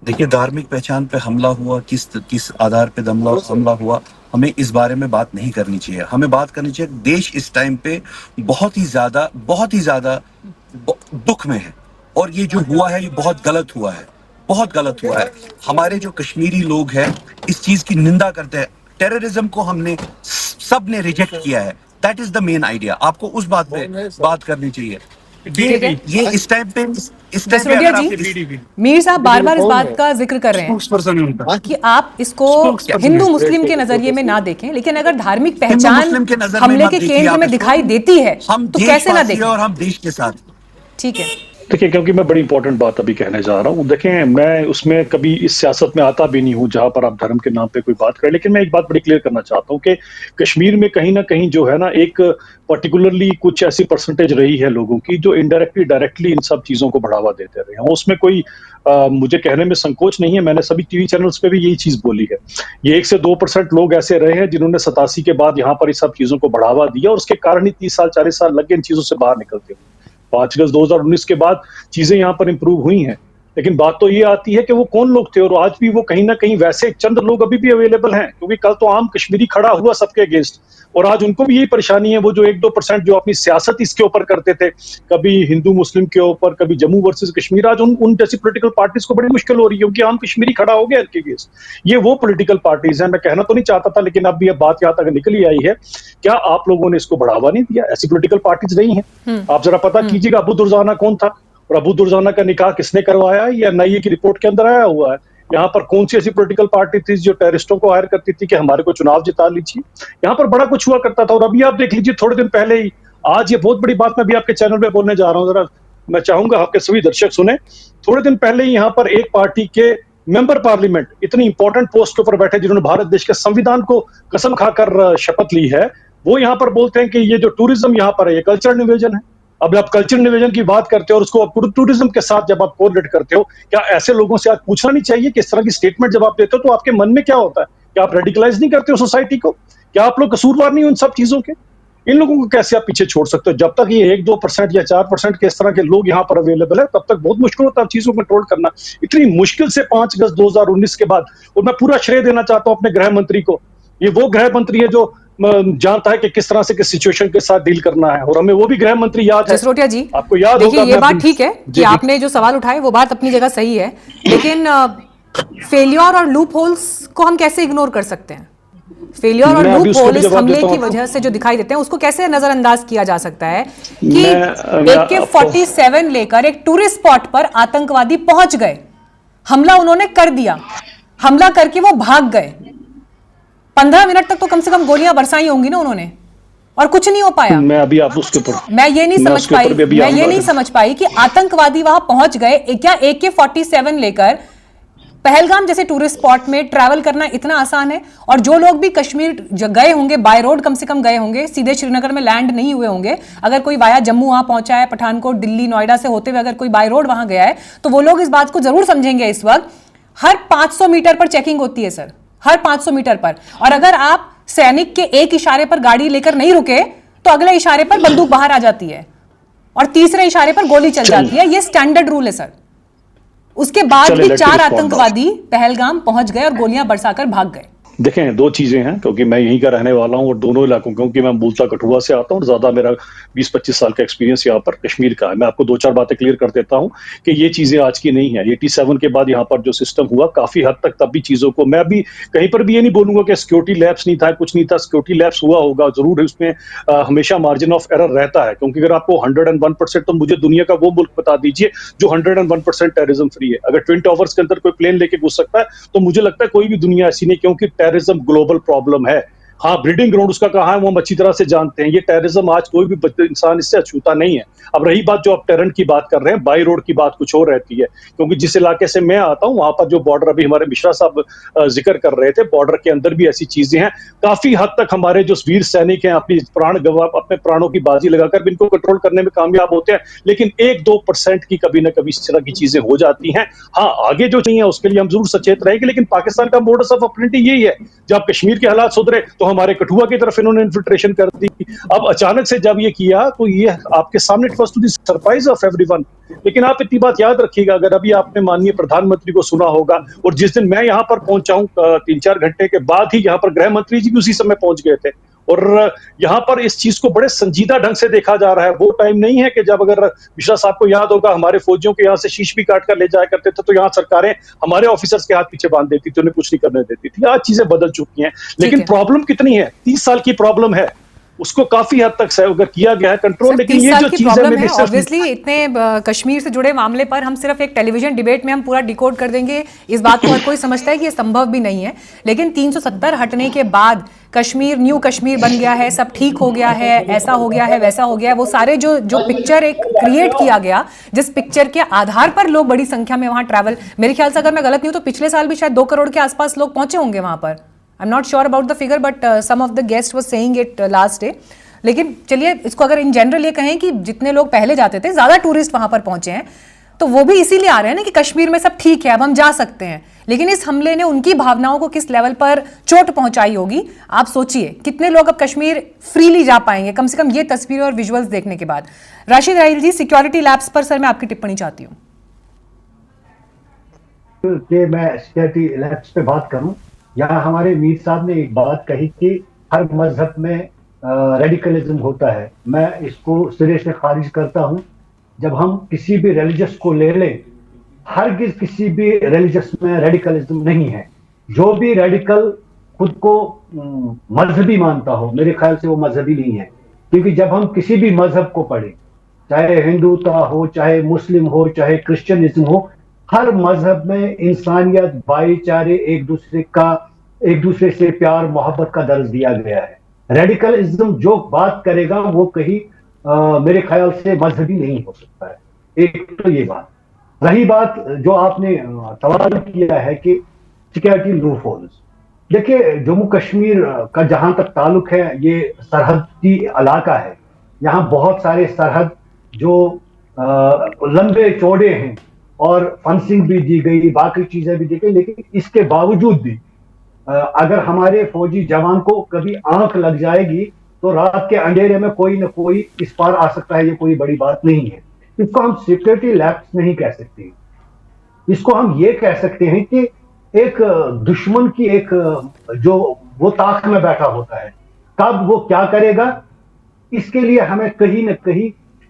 देखिए, धार्मिक पहचान पे हमला हुआ, किस आधार पे हमला हुआ, हमें इस बारे में बात नहीं करनी चाहिए। हमें बात करनी चाहिए, देश इस टाइम पे बहुत ही ज्यादा दुख में है, और ये जो हुआ है ये बहुत गलत हुआ है। हमारे जो कश्मीरी लोग हैं इस चीज की निंदा करते हैं। टेररिज्म को हमने सबने रिजेक्ट किया है। That is the main idea. आपको उस बात पे बात करनी चाहिए। ये इस टाइम पे जसरोटिया जी, मीर साहब बार बार इस बात का जिक्र कर रहे हैं कि आप इसको हिंदू मुस्लिम के नजरिए में ना देखें, लेकिन अगर धार्मिक पहचान हमले के केंद्र में दिखाई देती है तो कैसे ना देखें? और हम देश के साथ। ठीक है, देखिए, क्योंकि मैं बड़ी इंपॉर्टेंट बात अभी कहने जा रहा हूँ। देखें, मैं उसमें कभी इस सियासत में आता भी नहीं हूँ जहां पर आप धर्म के नाम पे कोई बात करें, लेकिन मैं एक बात बड़ी क्लियर करना चाहता हूँ कि कश्मीर में कहीं ना कहीं जो है ना, एक पर्टिकुलरली कुछ ऐसी परसेंटेज रही है लोगों की जो इनडायरेक्टली डायरेक्टली इन सब चीजों को बढ़ावा देते रहे हैं। उसमें कोई मुझे कहने में संकोच नहीं है, मैंने सभी टीवी चैनल्स पे भी यही चीज बोली है। ये 1 से 2% लोग ऐसे रहे हैं जिन्होंने 87 के बाद यहाँ पर इस सब चीजों को बढ़ावा दिया, और उसके कारण ही 30 साल 40 साल लग गए इन चीजों से बाहर निकलते हुए। 5 अगस्त 2019 के बाद चीजें यहाँ पर इंप्रूव हुई हैं, लेकिन बात तो ये आती है कि वो कौन लोग थे, और आज भी वो कहीं ना कहीं वैसे चंद लोग अभी भी अवेलेबल हैं, क्योंकि कल तो आम कश्मीरी खड़ा हुआ सबके अगेंस्ट, और आज उनको भी यही परेशानी है। वो जो 1-2% जो अपनी सियासत इसके ऊपर करते थे, कभी हिंदू मुस्लिम के ऊपर, कभी जम्मू वर्सेस कश्मीर, आज उन जैसी पॉलिटिकल पार्टीज को बड़ी मुश्किल हो रही है, क्योंकि आम कश्मीरी खड़ा हो गया इनके अगेंस्ट। ये वो पॉलिटिकल पार्टीज हैं, मैं कहना तो नहीं चाहता था, लेकिन अब भी अब बात यहाँ तक निकल ही आई है। क्या आप लोगों ने इसको बढ़ावा नहीं दिया? ऐसी पॉलिटिकल पार्टीज रही हैं। आप जरा पता कीजिएगा अबू दुर्जाना कौन था, और अबू दुर्जाना का निकाह किसने करवाया, या एनआईए की रिपोर्ट के अंदर आया हुआ है। यहाँ पर कौन सी ऐसी पॉलिटिकल पार्टी थी जो टेररिस्टों को हायर करती थी कि हमारे को चुनाव जिता लीजिए? यहाँ पर बड़ा कुछ हुआ करता था। और अभी आप देख लीजिए, थोड़े दिन पहले ही, आज ये बहुत बड़ी बात मैं भी आपके चैनल पे बोलने जा रहा हूँ, जरा मैं चाहूंगा आपके सभी दर्शक सुने। थोड़े दिन पहले ही यहाँ पर एक पार्टी के मेंबर पार्लियामेंट इतनी इंपॉर्टेंट पोस्ट के ऊपर बैठे जिन्होंने भारत देश के संविधान को कसम खाकर शपथ ली है, वो यहाँ पर बोलते हैं कि ये जो टूरिज्म यहाँ पर है ये कल्चर निवेजन है। अब आप कल्चर निवेजन की बात करते हो और उसको आप टूरिज्म के साथ जब आप कोरिलेट करते हो, क्या ऐसे लोगों से आप पूछना नहीं चाहिए कि इस तरह की स्टेटमेंट जब आप देते हो तो आपके मन में क्या होता है? क्या आप रेडिकलाइज नहीं करते हो सोसाइटी को? क्या आप लोग कसूरवार नहीं हो इन सब चीजों के? इन लोगों को कैसे आप पीछे छोड़ सकते हो? जब तक ये 1-2% या 4% के इस तरह के लोग यहाँ पर अवेलेबल है, तब तक बहुत मुश्किल होता है चीजों को कंट्रोल करना। इतनी मुश्किल से 5 अगस्त 2019 के बाद, और मैं पूरा श्रेय देना चाहता हूँ अपने गृह मंत्री को। ये वो गृह मंत्री है जो जानता है कि किस तरह से किस सिचुएशन के साथ डील करना है, और हमें वो भी गृह मंत्री याद है। जसरोटिया जी, आपको याद देखिए, होगा, ये बात ठीक है कि आपने जो सवाल उठाए वो बात अपनी जगह सही है, लेकिन फेलियर और लूप होल्स को हम कैसे इग्नोर कर सकते हैं? फेलियर और लूप होल इस हमले की वजह से जो दिखाई देते हैं उसको कैसे नजरअंदाज किया जा सकता है कि AK-47 लेकर एक टूरिस्ट स्पॉट पर आतंकवादी पहुंच गए, हमला उन्होंने कर दिया, हमला करके वो भाग गए, 15 मिनट तक तो कम से कम गोलियां बरसाई होंगी ना उन्होंने, और कुछ नहीं हो पाया। मैं अभी आप उसके ऊपर मैं ये नहीं समझ पाई कि आतंकवादी वहां पहुंच गए, क्या AK-47 लेकर पहलगाम जैसे टूरिस्ट स्पॉट में ट्रैवल करना इतना आसान है? और जो लोग भी कश्मीर गए होंगे, बाय रोड कम से कम गए होंगे, सीधे श्रीनगर में लैंड नहीं हुए होंगे, अगर कोई वाया जम्मू वहां पहुंचा है, पठानकोट, दिल्ली, नोएडा से होते हुए अगर कोई बाय रोड वहां गया है, तो वो लोग इस बात को जरूर समझेंगे। इस वक्त हर 500 मीटर पर चेकिंग होती है सर, हर 500 मीटर पर, और अगर आप सैनिक के एक इशारे पर गाड़ी लेकर नहीं रुके तो अगले इशारे पर बंदूक बाहर आ जाती है, और तीसरे इशारे पर गोली चल जाती है। ये स्टैंडर्ड रूल है सर। उसके बाद भी 4 आतंकवादी पहलगाम पहुंच गए और गोलियां बरसाकर भाग गए। देखें, 2 चीजें हैं, क्योंकि मैं यहीं का रहने वाला हूं और दोनों इलाकों, क्योंकि मैं मूलतः कठुआ से आता हूं और ज्यादा मेरा 20-25 साल का एक्सपीरियंस यहाँ पर कश्मीर का है। मैं आपको 2-4 बातें क्लियर कर देता हूं कि ये चीजें आज की नहीं है। 87 के बाद यहाँ पर जो सिस्टम हुआ, काफी हद तक तब भी चीजों को, मैं भी कहीं पर भी ये नहीं बोलूंगा कि सिक्योरिटी लैप्स नहीं था, कुछ नहीं था, सिक्योरिटी लैप्स हुआ होगा जरूर है, उसमें हमेशा मार्जिन ऑफ एरर रहता है, क्योंकि अगर आपको 101%, तो मुझे दुनिया का वो मुल्क बता दीजिए जो 101% टेररिज्म फ्री है। अगर ट्विन टावर्स के अंदर कोई प्लेन लेके घुस सकता है, तो मुझे लगता है कोई भी दुनिया ऐसी नहीं, क्योंकि टेररिज्म ग्लोबल प्रॉब्लम है। हाँ, ब्रीडिंग ग्राउंड उसका कहाँ है वो हम अच्छी तरह से जानते हैं। ये टेररिज्म आज कोई भी इंसान इससे अछूता नहीं है। अब रही बात जो आप टेररेंट की बात कर रहे हैं, बाई रोड की बात कुछ और रहती है, क्योंकि जिस इलाके से मैं आता हूँ वहां पर जो बॉर्डर अभी हमारे मिश्रा साहब जिक्र कर रहे थे, बॉर्डर के अंदर भी ऐसी चीजें हैं। काफी हद तक हमारे जो वीर सैनिक हैं अपनी प्राण गवा अपने प्राणों की बाजी लगाकर भी इनको कंट्रोल करने में कामयाब होते हैं, लेकिन 1-2% की कभी ना कभी इस तरह की चीजें हो जाती हैं। हाँ, आगे जो चाहिए उसके लिए हम जरूर सचेत रहेंगे, लेकिन पाकिस्तान का मोडस ऑफ ऑपरेंडी यही है। जब कश्मीर के हालात सुधरे तो हमारे कठुआ की तरफ इन्होंने इन्फिल्ट्रेशन कर दी। अब अचानक से जब ये किया तो ये आपके सामने it was to the surprise of everyone. लेकिन आप इतनी बात याद रखिएगा, अगर अभी आपने माननीय प्रधानमंत्री को सुना होगा, और जिस दिन मैं यहाँ पर पहुंचा हूं 3-4 घंटे के बाद ही यहाँ पर गृह मंत्री जी भी उसी समय पहुंच गए थे, और यहाँ पर इस चीज को बड़े संजीदा ढंग से देखा जा रहा है। वो टाइम नहीं है कि जब, अगर मिश्रा साहब को याद होगा, हमारे फौजियों के यहाँ से शीश भी काट कर ले जाया करते थे तो यहाँ सरकारें हमारे ऑफिसर्स के हाथ पीछे बांध देती थी, उन्हें कुछ नहीं करने देती थी। आज चीजें बदल चुकी हैं, लेकिन प्रॉब्लम कितनी है? 30 साल की प्रॉब्लम है, उसको काफी हद तक अगर किया गया है कंट्रोल, लेकिन ये जो चीज है ऑब्वियसली इतने कश्मीर से जुड़े मामले पर हम सिर्फ एक टेलीविजन डिबेट में हम पूरा डिकोड कर देंगे, इस बात को हर कोई समझता है कि ये संभव भी नहीं है। लेकिन 370 हटने के बाद कश्मीर न्यू कश्मीर बन गया है, सब ठीक हो गया है, ऐसा हो गया है, वैसा हो गया है, वो सारे जो पिक्चर एक क्रिएट किया गया, जिस पिक्चर के आधार पर लोग बड़ी संख्या में वहां ट्रैवल, मेरे ख्याल से अगर मैं गलत नहीं हूं तो पिछले साल भी शायद 2 करोड़ के आसपास लोग पहुंचे होंगे वहां पर। I am not sure about the figure, but some of the guest was saying it last day. लेकिन चलिए इसको अगर इन जनरल ये कहें कि जितने लोग पहले जाते थे, ज्यादा टूरिस्ट वहां पर पहुंचे हैं, तो वो भी इसीलिए आ रहे हैं ना कि कश्मीर में सब ठीक है, अब हम जा सकते हैं। लेकिन इस हमले ने उनकी भावनाओं को किस लेवल पर चोट पहुंचाई होगी, आप सोचिए। कितने लोग अब कश्मीर फ्रीली जा पाएंगे, कम से कम ये तस्वीरें और विजुअल्स देखने के बाद। राशिद राइल जी, सिक्योरिटी लैब्स पर सर मैं आपकी टिप्पणी चाहती हूँ। कि मैं सिक्योरिटी लैब्स पे बात करूं, यहाँ हमारे मीर साहब ने एक बात कही कि हर मजहब में रेडिकलिज्म होता है। मैं इसको सिरे से खारिज करता हूं। जब हम किसी भी रिलीजियस को ले लें, हरगिज किसी भी रिलीजियस में रेडिकलिज्म नहीं है। जो भी रेडिकल खुद को मजहबी मानता हो, मेरे ख्याल से वो मजहबी नहीं है, क्योंकि जब हम किसी भी मजहब को पढ़ें, चाहे हिंदुता हो, चाहे मुस्लिम हो, चाहे क्रिश्चियनिज्म हो, हर मजहब में इंसानियत, भाईचारे, एक दूसरे से प्यार मोहब्बत का दर्ज दिया गया है। रेडिकलिज्म जो बात करेगा वो कहीं मेरे ख्याल से मजहबी नहीं हो सकता है। एक तो ये बात रही। बात जो आपने सवाल किया है कि सिक्योरिटी लूपहोल्स, देखिए जम्मू कश्मीर का जहां तक ताल्लुक है, ये सरहदी इलाका है। यहाँ बहुत सारे सरहद जो लंबे चौड़े हैं और फेंसिंग भी दी गई, बाकी चीजें भी दी गई, लेकिन इसके बावजूद भी अगर हमारे फौजी जवान को कभी आंख लग जाएगी तो रात के अंधेरे में कोई न कोई इस पार आ सकता है। ये कोई बड़ी बात नहीं है। इसको हम सिक्योरिटी लैप्स नहीं कह सकते, इसको हम ये कह सकते हैं कि एक दुश्मन की एक जो वो ताक में बैठा होता है, कब वो क्या करेगा, इसके लिए हमें कहीं न कहीं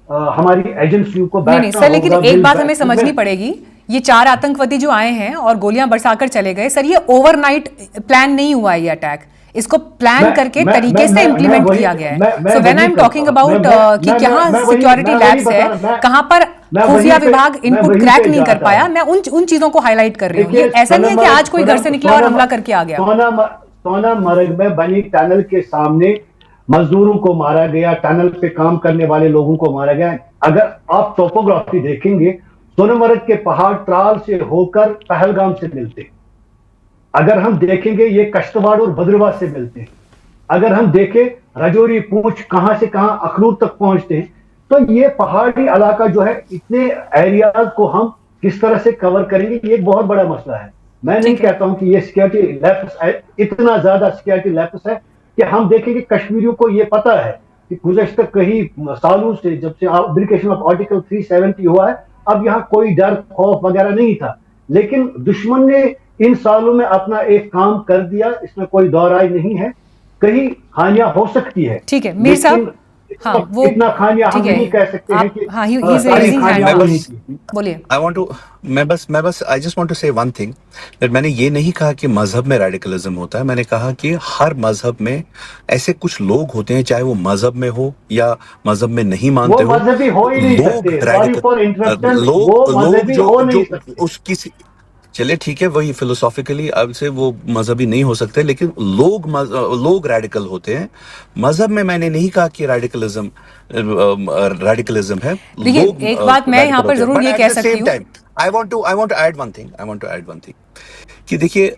हमारी एजेंसियों को नहीं सर, लेकिन एक बात हमें समझनी पड़ेगी, ये 4 आतंकवादी जो आए हैं और गोलियां बरसाकर चले गए, सर ये ओवरनाइट प्लान नहीं हुआ है ये अटैक, इसको प्लान करके तरीके से इम्प्लीमेंट किया गया है। So when I am talking about कि कहाँ सिक्योरिटी लैब्स है, कहां पर खुफिया विभाग इनपुट क्रैक नहीं कर पाया, मैं उन चीजों को हाईलाइट कर रही हूँ। ये ऐसा नहीं है कि आज कोई घर से निकला और हमला करके आ गया। सोनामर्ग में बनी टनल के सामने मजदूरों को मारा गया, टनल पे काम करने वाले लोगों को मारा गया। अगर आप टोपोग्राफी देखेंगे, सोनामर्ग के पहाड़ त्राल से होकर पहलगाम से मिलते हैं। अगर हम देखेंगे ये कश्तवाड़ और भद्रवाह से मिलते हैं। अगर हम देखें रजौरी, पूंछ, कहां से कहां अखनूर तक पहुंचते हैं। तो ये पहाड़ी इलाका जो है, इतने एरियाज को हम किस तरह से कवर करेंगे, ये एक बहुत बड़ा मसला है। मैं नहीं कहता हूं कि ये सिक्योरिटी लैप्स इतना ज्यादा सिक्योरिटी लैप्स है कि हम देखेंगे कश्मीरियों को ये पता है कि गुज़श्ता कई सालों से, जब से एप्लीकेशन ऑफ आर्टिकल 370 हुआ है, अब यहाँ कोई डर खौफ वगैरह नहीं था। लेकिन दुश्मन ने इन सालों में अपना एक काम कर दिया, इसमें कोई दौराई नहीं है। कहीं खानियां हो सकती है, ठीक है मीर साहब, हाँ वो इतना खानियां हम नहीं कह सकते हैं कि हाँ, बोलिए। आई वांट टू मैं बस आई जस्ट वांट टू से वन थिंग दैट मैंने ये नहीं कहा कि मजहब में रेडिकलिज्म होता है। मैंने कहा कि हर मजहब में ऐसे कुछ लोग होते हैं, चाहे वो मजहब में हो या मजहब में नहीं मानते हो, लोग जो उस किसी चलिए ठीक है, वही फिलोसॉफिकली अब से वो मजहबी नहीं हो सकते, लेकिन लोग रेडिकल होते हैं। मजहब में मैंने नहीं कहा कि रेडिकलिज्म है। देखिए, एक बात मैं यहाँ पर जरूर ये कह सकती हूँ, I want to add one thing कि देखिए,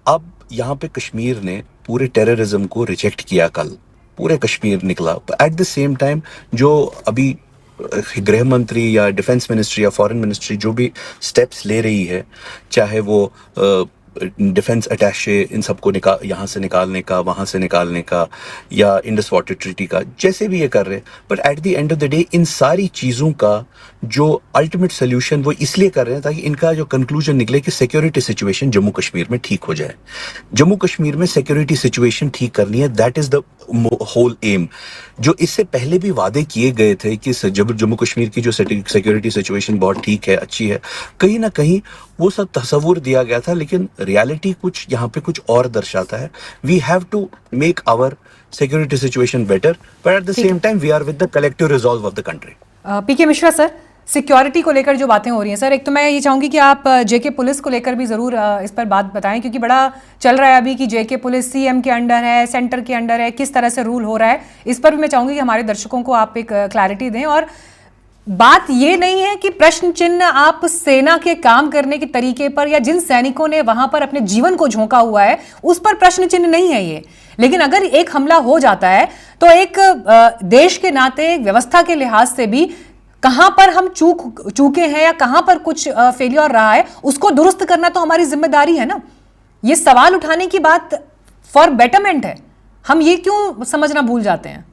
अब यहाँ पे कश्मीर ने पूरे टेररिज्म को रिजेक्ट किया, कल पूरे कश्मीर निकला। एट द सेम टाइम जो अभी गृह मंत्री या डिफेंस मिनिस्ट्री या फॉरेन मिनिस्ट्री जो भी स्टेप्स ले रही है, चाहे वो डिफेंस अटैचे इन सबको यहाँ से निकालने का, वहाँ से निकालने का, या इंडस वाटर ट्रीटी का, जैसे भी ये कर रहे हैं, but at the end of the day in सारी चीज़ों का जो अल्टीमेट सोल्यूशन वो इसलिए कर रहे हैं ताकि इनका जो कंक्लूजन निकले कि सिक्योरिटी सिचुएशन जम्मू कश्मीर में ठीक हो जाए। जम्मू कश्मीर में सिक्योरिटी सिचुएशन ठीक करनी है, that is the whole aim. जो इससे पहले भी वादे किए गए थे कि जब जम्मू कश्मीर की जो सिक्योरिटी सिचुएशन बहुत ठीक है, अच्छी है, कहीं ना कहीं वो सब तस्वुर दिया गया था, लेकिन रियलिटी कुछ यहाँ पे कुछ और दर्शाता है। We have to make our security situation better, but at the same time we are with the collective resolve of the country. PK Mishra sir, security को लेकर जो बातें हो रही हैं सर, एक तो मैं ये चाहूंगी कि आप जेके पुलिस को लेकर भी ज़रूर इस पर बात बताएं, क्योंकि बड़ा चल रहा है अभी कि जेके पुलिस सीएम के अंडर है, सेंटर के अंडर है, किस तरह से रूल हो रहा है, इस पर भी मैं चाहूंगी कि हमारे दर्शकों को आप एक क्लैरिटी दें। और बात ये नहीं है कि प्रश्न चिन्ह आप सेना के काम करने के तरीके पर या जिन सैनिकों ने वहां पर अपने जीवन को झोंका हुआ है उस पर प्रश्न चिन्ह नहीं है ये, लेकिन अगर एक हमला हो जाता है तो एक देश के नाते, एक व्यवस्था के लिहाज से भी कहां पर हम चूके हैं या कहां पर कुछ फेलियर रहा है उसको दुरुस्त करना तो हमारी जिम्मेदारी है ना। ये सवाल उठाने की बात फॉर बेटरमेंट है, हम ये क्यों समझना भूल जाते हैं?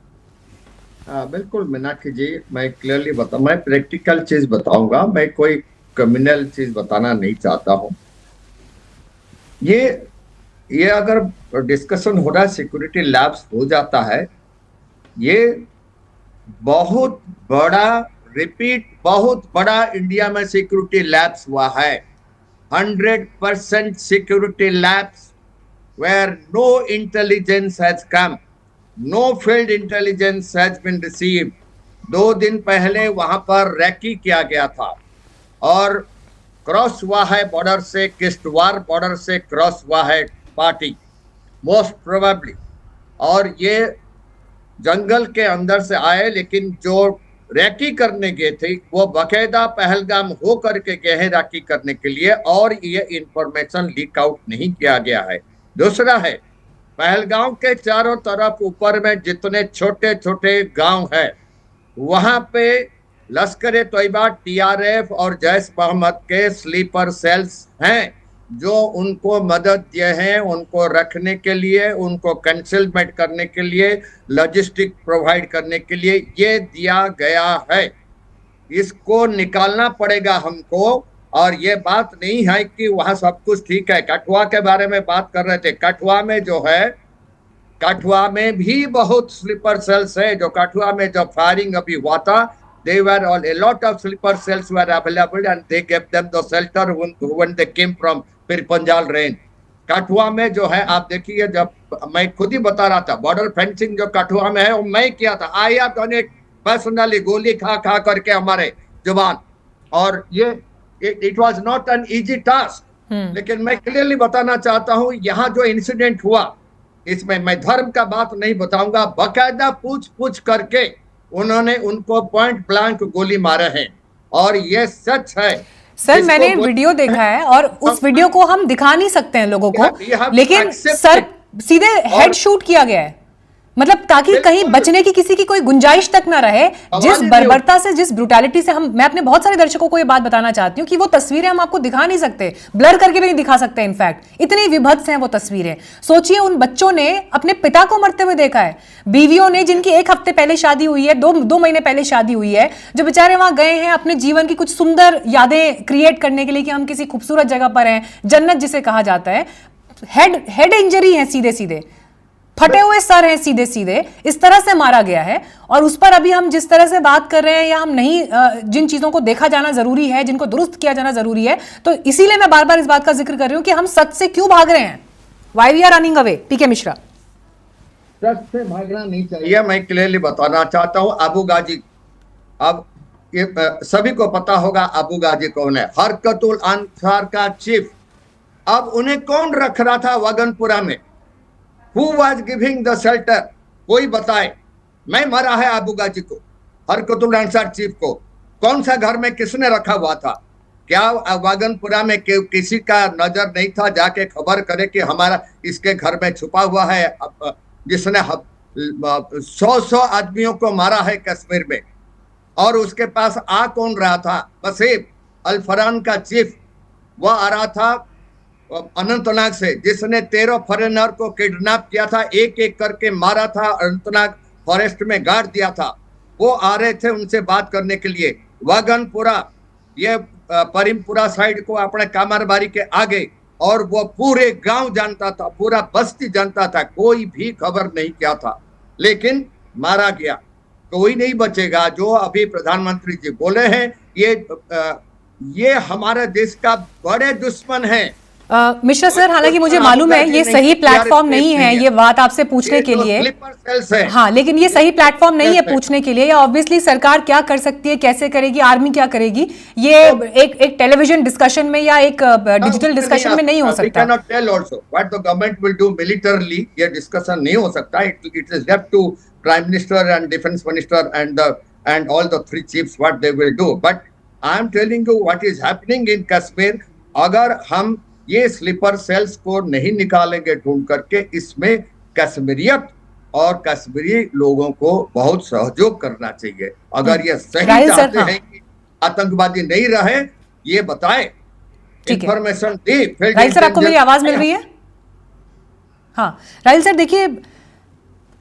बिल्कुल मीनाक्षी जी, मैं क्लियरली मैं प्रैक्टिकल चीज बताऊंगा, मैं कोई क्रिमिनल चीज बताना नहीं चाहता हूं। ये अगर डिस्कशन हो रहा है, सिक्योरिटी लैब्स हो जाता है, ये बहुत बड़ा, रिपीट, बहुत बड़ा इंडिया में सिक्योरिटी लैब्स हुआ है। 100% security labs where no intelligence has come, no field intelligence has been received। 2 दिन पहले वहां पर रैकी किया गया था और क्रॉस हुआ है बॉर्डर से, किश्तवाड़ बॉर्डर से क्रॉस हुआ है पार्टी मोस्ट प्रोबेबली, और ये जंगल के अंदर से आए, लेकिन जो रैकी करने गए थे वो बाकायदा पहलगाम हो करके गए हैं रैकी करने के लिए, और ये इंफॉर्मेशन लीक आउट नहीं किया गया है। दूसरा है, पहलगाम के चारों तरफ ऊपर में जितने छोटे छोटे गांव है वहां पे लश्कर तैयबा, टीआरएफ और जैश मोहम्मद के स्लीपर सेल्स हैं जो उनको मदद दिए हैं, उनको रखने के लिए, उनको कंसीलमेंट करने के लिए, लॉजिस्टिक प्रोवाइड करने के लिए ये दिया गया है। इसको निकालना पड़ेगा हमको, और ये बात नहीं है कि वहां सब कुछ ठीक है। कठुआ के बारे में बात कर रहे थे, कठुआ में जो है, कठुआ में भी बहुत स्लीपर सेल्स है। जो कठुआ में जो फायरिंग अभी हुआ था, they were all, a lot of sleeper cells were available and they gave them the shelter when they came from Pir Panjal range. Kathua में जो है, आप देखिए, जब मैं खुद ही बता रहा था, बॉर्डर फेंसिंग जो कठुआ में है वो मैं किया था। I have done it personally, गोली खा खा करके हमारे जवान, और ये it was not an easy task. लेकिन मैं क्लियरली बताना चाहता हूं, यहाँ जो इंसिडेंट हुआ इसमें मैं धर्म का बात नहीं बताऊंगा, बाकायदा पूछ करके उन्होंने उनको पॉइंट ब्लैंक गोली मारे हैं, और ये सच है। सर, मैंने वीडियो देखा है और उस वीडियो को हम दिखा नहीं सकते हैं लोगों को, लेकिन सर सीधे हेड शूट किया गया है, मतलब ताकि कहीं बचने की किसी की कोई गुंजाइश तक ना रहे। जिस बर्बरता से, जिस ब्रुटैलिटी से मैं अपने बहुत सारे दर्शकों को ये बात बताना चाहती हूँ कि वो तस्वीरें हम आपको दिखा नहीं सकते, ब्लर करके भी नहीं दिखा सकते, इनफैक्ट इतनी विभत्स हैं वो तस्वीरें। सोचिए, उन बच्चों ने अपने पिता को मरते हुए देखा है, बीवियों ने जिनकी 1 हफ्ते पहले शादी हुई है, 2 महीने पहले शादी हुई है, जो बेचारे वहां गए हैं अपने जीवन की कुछ सुंदर यादें क्रिएट करने के लिए कि हम किसी खूबसूरत जगह पर हैं, जन्नत जिसे कहा जाता है। हेड इंजरी है, सीधे सीधे फटे हुए सर हैं, सीधे सीधे इस तरह से मारा गया है। और उस पर अभी हम जिस तरह से बात कर रहे हैं, या हम नहीं, जिन चीजों को देखा जाना जरूरी है, जिनको दुरुस्त किया जाना जरूरी है, तो इसीलिए मैं बार बार इस बात का जिक्र कर रही हूं कि हम सच से क्यों भाग रहे हैं, why we are running away. PK Mishra, सच से भागना नहीं चाहिए। मैं क्लियरली बताना चाहता हूं, अबू गाजी, अब ये सभी को पता होगा अबू गाजी कौन है, हरकतुल अंसार का चीफ। अब उन्हें कौन रख रहा था वागनपुरा में? Who was giving the shelter? कोई बताए। मैं मरा है अबू गाजी को, हरकतुल अंसार चीफ को कौन सा घर में किसने रखा हुआ था? क्या वागनपुरा में किसी का नजर नहीं था जाके खबर करे कि हमारा इसके घर में छुपा हुआ है जिसने 100 आदमियों को मारा है कश्मीर में? और उसके पास आ कौन रहा था? वसीम अल-फरहान का चीफ, वह आ रहा था अनंतनाग से, जिसने 13 फॉरेनर को किडनैप किया था, एक एक करके मारा था, अनंतनाग फॉरेस्ट में गाड़ दिया था। वो आ रहे थे उनसे बात करने के लिए। वागनपुरा, ये परिमपुरा साइड को अपने कामरबारी के आगे, और वो पूरे गांव जानता था, पूरा बस्ती जानता था, कोई भी खबर नहीं किया था, लेकिन मारा गया। कोई नहीं बचेगा। जो अभी प्रधानमंत्री जी बोले हैं, ये हमारे देश का बड़े दुश्मन है। मिश्रा सर, हालांकि मुझे मालूम है ये सही प्लेटफॉर्म नहीं है ये बात आपसे पूछने के लिए, हाँ, लेकिन ये सही प्लेटफॉर्म नहीं है पूछने के लिए। ऑब्वियसली सरकार क्या कर सकती है, कैसे करेगी, आर्मी क्या करेगी, ये एक टेलीविजन डिस्कशन में या एक डिजिटल डिस्कशन में नहीं हो सकता। We cannot tell also what the government will do militarily, ये डिस्कशन नहीं हो सकता। It is left to Prime Minister and Defense Minister and all the three chiefs what they will do. But I am telling you what is happening in Kashmir। अगर हम ये sleeper cells को नहीं निकालेंगे ढूंढ करके, इसमें कश्मीरियत और कश्मीरी लोगों को बहुत सहयोग करना चाहिए। अगर ये सही चाहते हैं कि आतंकवादी नहीं रहे, ये बताए, इंफॉर्मेशन दी। राहिल सर, आपको मेरी आवाज मिल रही है? हाँ राहिल सर, देखिए,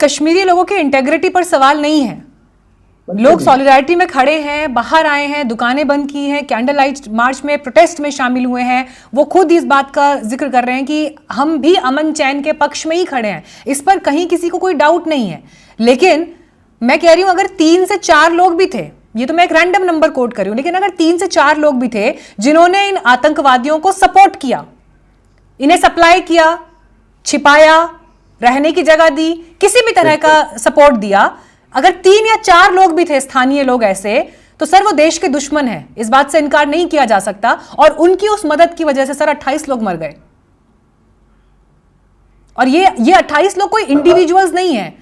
कश्मीरी लोगों के इंटेग्रिटी पर सवाल नहीं है। लोग सॉलिडारिटी में खड़े हैं, बाहर आए हैं, दुकानें बंद की हैं, कैंडल लाइट मार्च में, प्रोटेस्ट में शामिल हुए हैं। वो खुद इस बात का जिक्र कर रहे हैं कि हम भी अमन चैन के पक्ष में ही खड़े हैं, इस पर कहीं किसी को कोई डाउट नहीं है। लेकिन मैं कह रही हूं, अगर 3 से 4 लोग भी थे, ये तो मैं एक रैंडम नंबर कोट कर रही हूं, लेकिन अगर 3 से 4 लोग भी थे जिन्होंने इन आतंकवादियों को सपोर्ट किया, इन्हें सप्लाई किया, छिपाया, रहने की जगह दी, किसी भी तरह का सपोर्ट दिया, अगर 3 या 4 लोग भी थे स्थानीय लोग ऐसे, तो सर वो देश के दुश्मन है, इस बात से इनकार नहीं किया जा सकता। और उनकी उस मदद की वजह से सर 28 लोग मर गए। और ये 28 लोग कोई इंडिविजुअल्स नहीं है,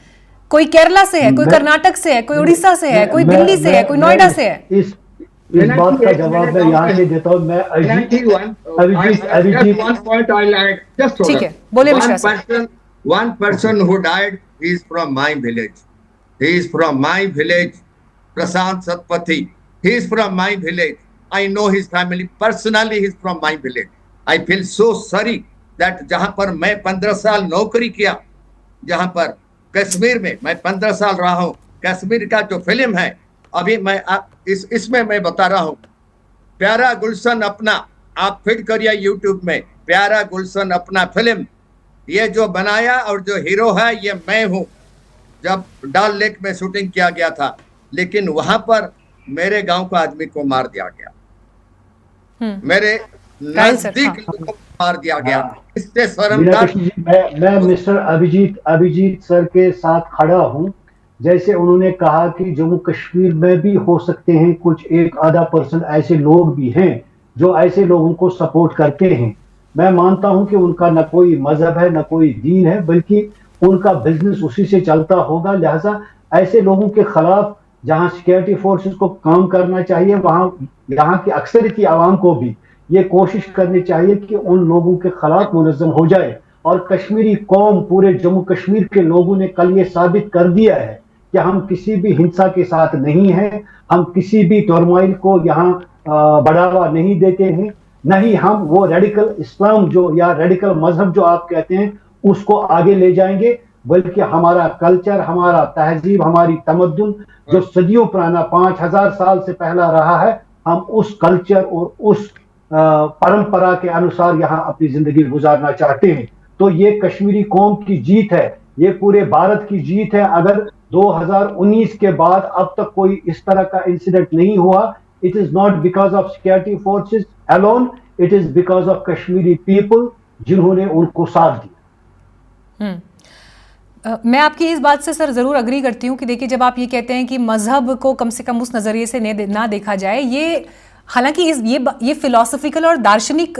कोई केरला से है, कोई कर्नाटक से है, कोई उड़ीसा से है, कोई दिल्ली से है, कोई नोएडा से है। इस बात का जवाब मैं यहाँ से देता हूँ। मैं अभिजीत, ठीक है, बोले Mishra sir. One person who died is from my village. He is from my village. Prashant Satpathy. He is from my village. I know his family personally. He is from my village. I feel so sorry that जहाँ पर मैं 15 साल नौकरी किया, जहाँ पर कश्मीर में मैं 15 साल रहा हूँ, कश्मीर का जो फिल्म है, अभी मैं इसमें मैं बता रहा हूँ, प्यारा गुलशन अपना, आप फिट करिए यूट्यूब में, प्यारा गुलशन अपना फिल्म, ये जो बनाया और जो हीरो है ये मैं हूं। जब डल लेक में शूटिंग किया गया था, लेकिन वहां पर मेरे गांव का आदमी को मार दिया गया, मेरे नजदीक लोगों को मार दिया गया। इससे शर्मनाक। मैं मिस्टर अभिजीत सर के साथ खड़ा हूं। जैसे उन्होंने कहा कि जम्मू कश्मीर में भी हो सकते हैं कुछ 1-आधा% ऐसे लोग भी हैं जो ऐसे लोगों को सपोर्ट करते हैं। मैं मानता हूं कि उनका न कोई मजहब है, न कोई दीन है, बल्कि उनका बिजनेस उसी से चलता होगा। लिहाजा ऐसे लोगों के खिलाफ जहां सिक्योरिटी फोर्सेस को काम करना चाहिए, वहां यहाँ की अक्सरियती आवाम को भी ये कोशिश करनी चाहिए कि उन लोगों के खिलाफ मुनज़्ज़म हो जाए। और कश्मीरी कौम, पूरे जम्मू कश्मीर के लोगों ने कल ये साबित कर दिया है कि हम किसी भी हिंसा के साथ नहीं हैं, हम किसी भी टर्मोइल को यहाँ बढ़ावा नहीं देते हैं, नहीं हम वो रेडिकल इस्लाम जो या रेडिकल मजहब जो आप कहते हैं उसको आगे ले जाएंगे, बल्कि हमारा कल्चर, हमारा तहजीब, हमारी तमद्दुन जो सदियों पुराना 5000 साल से पहला रहा है, हम उस कल्चर और उस परंपरा के अनुसार यहाँ अपनी जिंदगी गुजारना चाहते हैं। तो ये कश्मीरी कौम की जीत है, ये पूरे भारत की जीत है। अगर 2019 के बाद अब तक कोई इस तरह का इंसिडेंट नहीं हुआ, it is not because of security forces alone, it is because of Kashmiri people जिन्होंने उनको साथ दिया। मैं आपकी इस बात से सर ज़रूर अग्री करती हूँ कि देखिए, जब आप ये कहते हैं कि मज़हब को कम से कम उस नज़रिए से ना देखा जाए, ये हालांकि ये फिलॉसफिकल और दार्शनिक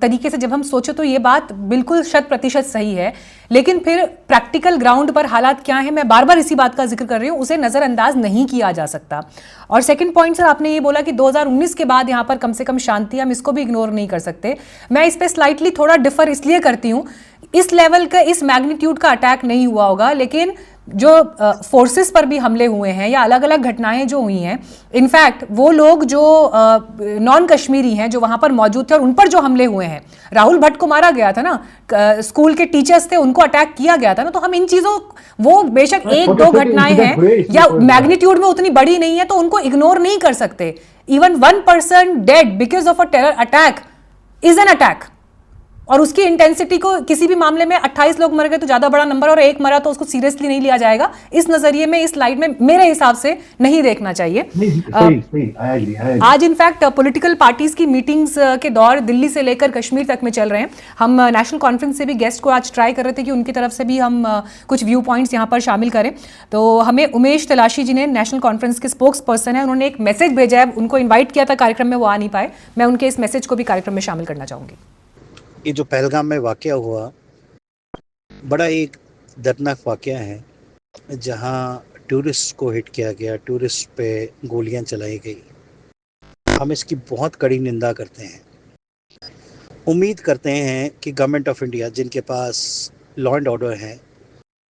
तरीके से जब हम सोचे तो ये बात बिल्कुल 100% सही है, लेकिन फिर प्रैक्टिकल ग्राउंड पर हालात क्या है, मैं बार बार इसी बात का जिक्र कर रही हूँ, उसे नज़रअंदाज नहीं किया जा सकता। और सेकंड पॉइंट सर, आपने ये बोला कि 2019 के बाद यहाँ पर कम से कम शांति, हम इसको भी इग्नोर नहीं कर सकते। मैं इस पर स्लाइटली थोड़ा डिफर इसलिए करती हूँ, इस लेवल का, इस मैग्नीट्यूड का अटैक नहीं हुआ होगा, लेकिन जो फोर्सेस पर भी हमले हुए हैं या अलग अलग घटनाएं जो हुई हैं, इनफैक्ट वो लोग जो नॉन कश्मीरी हैं जो वहां पर मौजूद थे और उन पर जो हमले हुए हैं, राहुल भट्ट को मारा गया था ना, स्कूल के टीचर्स थे उनको अटैक किया गया था ना, तो हम इन चीजों, वो बेशक एक दो घटनाएं हैं या मैग्नीट्यूड में उतनी बड़ी नहीं है, तो उनको इग्नोर नहीं कर सकते। Even 1% dead because of a terror attack is an attack, और उसकी इंटेंसिटी को किसी भी मामले में 28 लोग मर गए तो ज्यादा बड़ा नंबर और एक मरा तो उसको सीरियसली नहीं लिया जाएगा। इस नजरिए में, इस लाइट में मेरे हिसाब से नहीं देखना चाहिए। आज इनफैक्ट पॉलिटिकल पार्टीज की मीटिंग्स के दौर दिल्ली से लेकर कश्मीर तक में चल रहे हैं। हम नेशनल कॉन्फ्रेंस से भी गेस्ट को आज ट्राई कर रहे थे कि उनकी तरफ से भी हम कुछ व्यू पॉइंट्स यहाँ पर शामिल करें, तो हमें उमेश तलाशी जी ने, नेशनल कॉन्फ्रेंस के स्पोक्स पर्सन है, उन्होंने एक मैसेज भेजा है। उनको इन्वाइट किया था कार्यक्रम में, वो आ नहीं पाए, मैं उनके इस मैसेज को भी कार्यक्रम में शामिल करना चाहूंगी। ये जो पहलगाम में वाक़या हुआ, बड़ा एक दर्दनाक वाक़या है, जहां टूरिस्ट को हिट किया गया, टूरिस्ट पे गोलियां चलाई गई। हम इसकी बहुत कड़ी निंदा करते हैं। उम्मीद करते हैं कि गवर्नमेंट ऑफ इंडिया, जिनके पास लॉ एंड ऑर्डर है,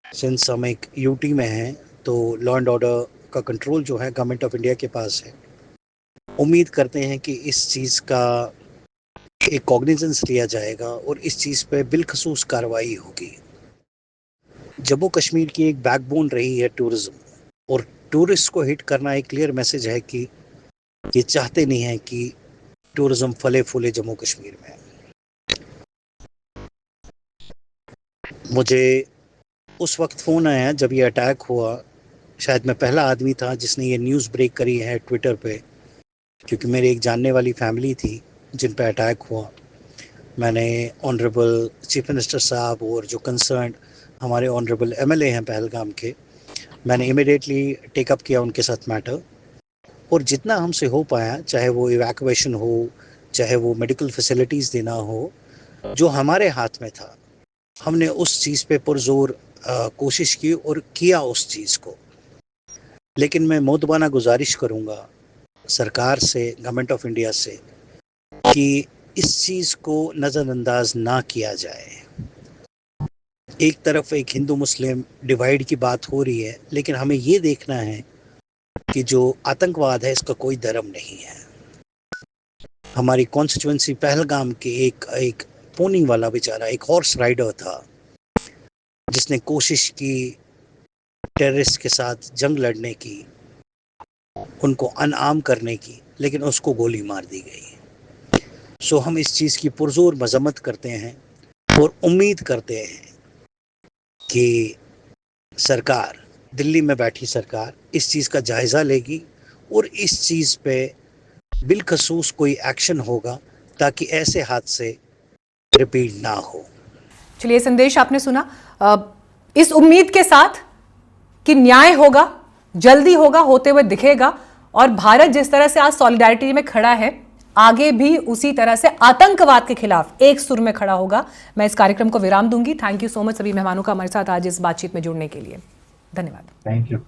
सिंस हम एक यूटी में हैं तो लॉ एंड ऑर्डर का कंट्रोल जो है गवर्नमेंट ऑफ इंडिया के पास है, उम्मीद करते हैं कि इस चीज़ का एक कॉग्निजेंस लिया जाएगा और इस चीज़ पे बिलखसूस कार्रवाई होगी। जम्मू कश्मीर की एक बैकबोन रही है टूरिज़्म, और टूरिस्ट को हिट करना एक क्लियर मैसेज है कि ये चाहते नहीं हैं कि टूरिज़्म फले फूले जम्मू कश्मीर में। मुझे उस वक्त फ़ोन आया जब ये अटैक हुआ, शायद मैं पहला आदमी था जिसने ये न्यूज़ ब्रेक करी है ट्विटर पे, क्योंकि मेरी एक जानने वाली फैमिली थी जिन पर अटैक हुआ। मैंने ऑनरेबल चीफ मिनिस्टर साहब और जो कंसर्न हमारे ऑनरेबल एमएलए हैं पहलगाम के, मैंने इमीडिएटली टेकअप किया उनके साथ मैटर, और जितना हमसे हो पाया, चाहे वो इवैक्यूएशन हो, चाहे वो मेडिकल फैसिलिटीज़ देना हो, जो हमारे हाथ में था, हमने उस चीज़ पे पुरजोर कोशिश की और किया उस चीज़ को। लेकिन मैं मोदबाना गुजारिश करूँगा सरकार से, गवर्नमेंट ऑफ इंडिया से, कि इस चीज़ को नज़रअंदाज ना किया जाए। एक तरफ एक हिंदू मुस्लिम डिवाइड की बात हो रही है, लेकिन हमें ये देखना है कि जो आतंकवाद है इसका कोई धर्म नहीं है। हमारी कॉन्स्टिट्यूंसी पहलगाम के एक पोनी वाला बेचारा, एक हॉर्स राइडर था जिसने कोशिश की टेररिस्ट के साथ जंग लड़ने की, उनको अनआर्म करने की, लेकिन उसको गोली मार दी गई। सो हम इस चीज़ की पुरजोर मजम्मत करते हैं और उम्मीद करते हैं कि सरकार, दिल्ली में बैठी सरकार, इस चीज़ का जायज़ा लेगी और इस चीज़ पे बिलखसूस कोई एक्शन होगा ताकि ऐसे हादसे रिपीट ना हो। चलिए, संदेश आपने सुना, इस उम्मीद के साथ कि न्याय होगा, जल्दी होगा, होते हुए दिखेगा, और भारत जिस तरह से आज सॉलिडारिटी में खड़ा है, आगे भी उसी तरह से आतंकवाद के खिलाफ एक सुर में खड़ा होगा। मैं इस कार्यक्रम को विराम दूंगी। थैंक यू सो मच सभी मेहमानों का हमारे साथ आज इस बातचीत में जुड़ने के लिए। धन्यवाद। Thank you.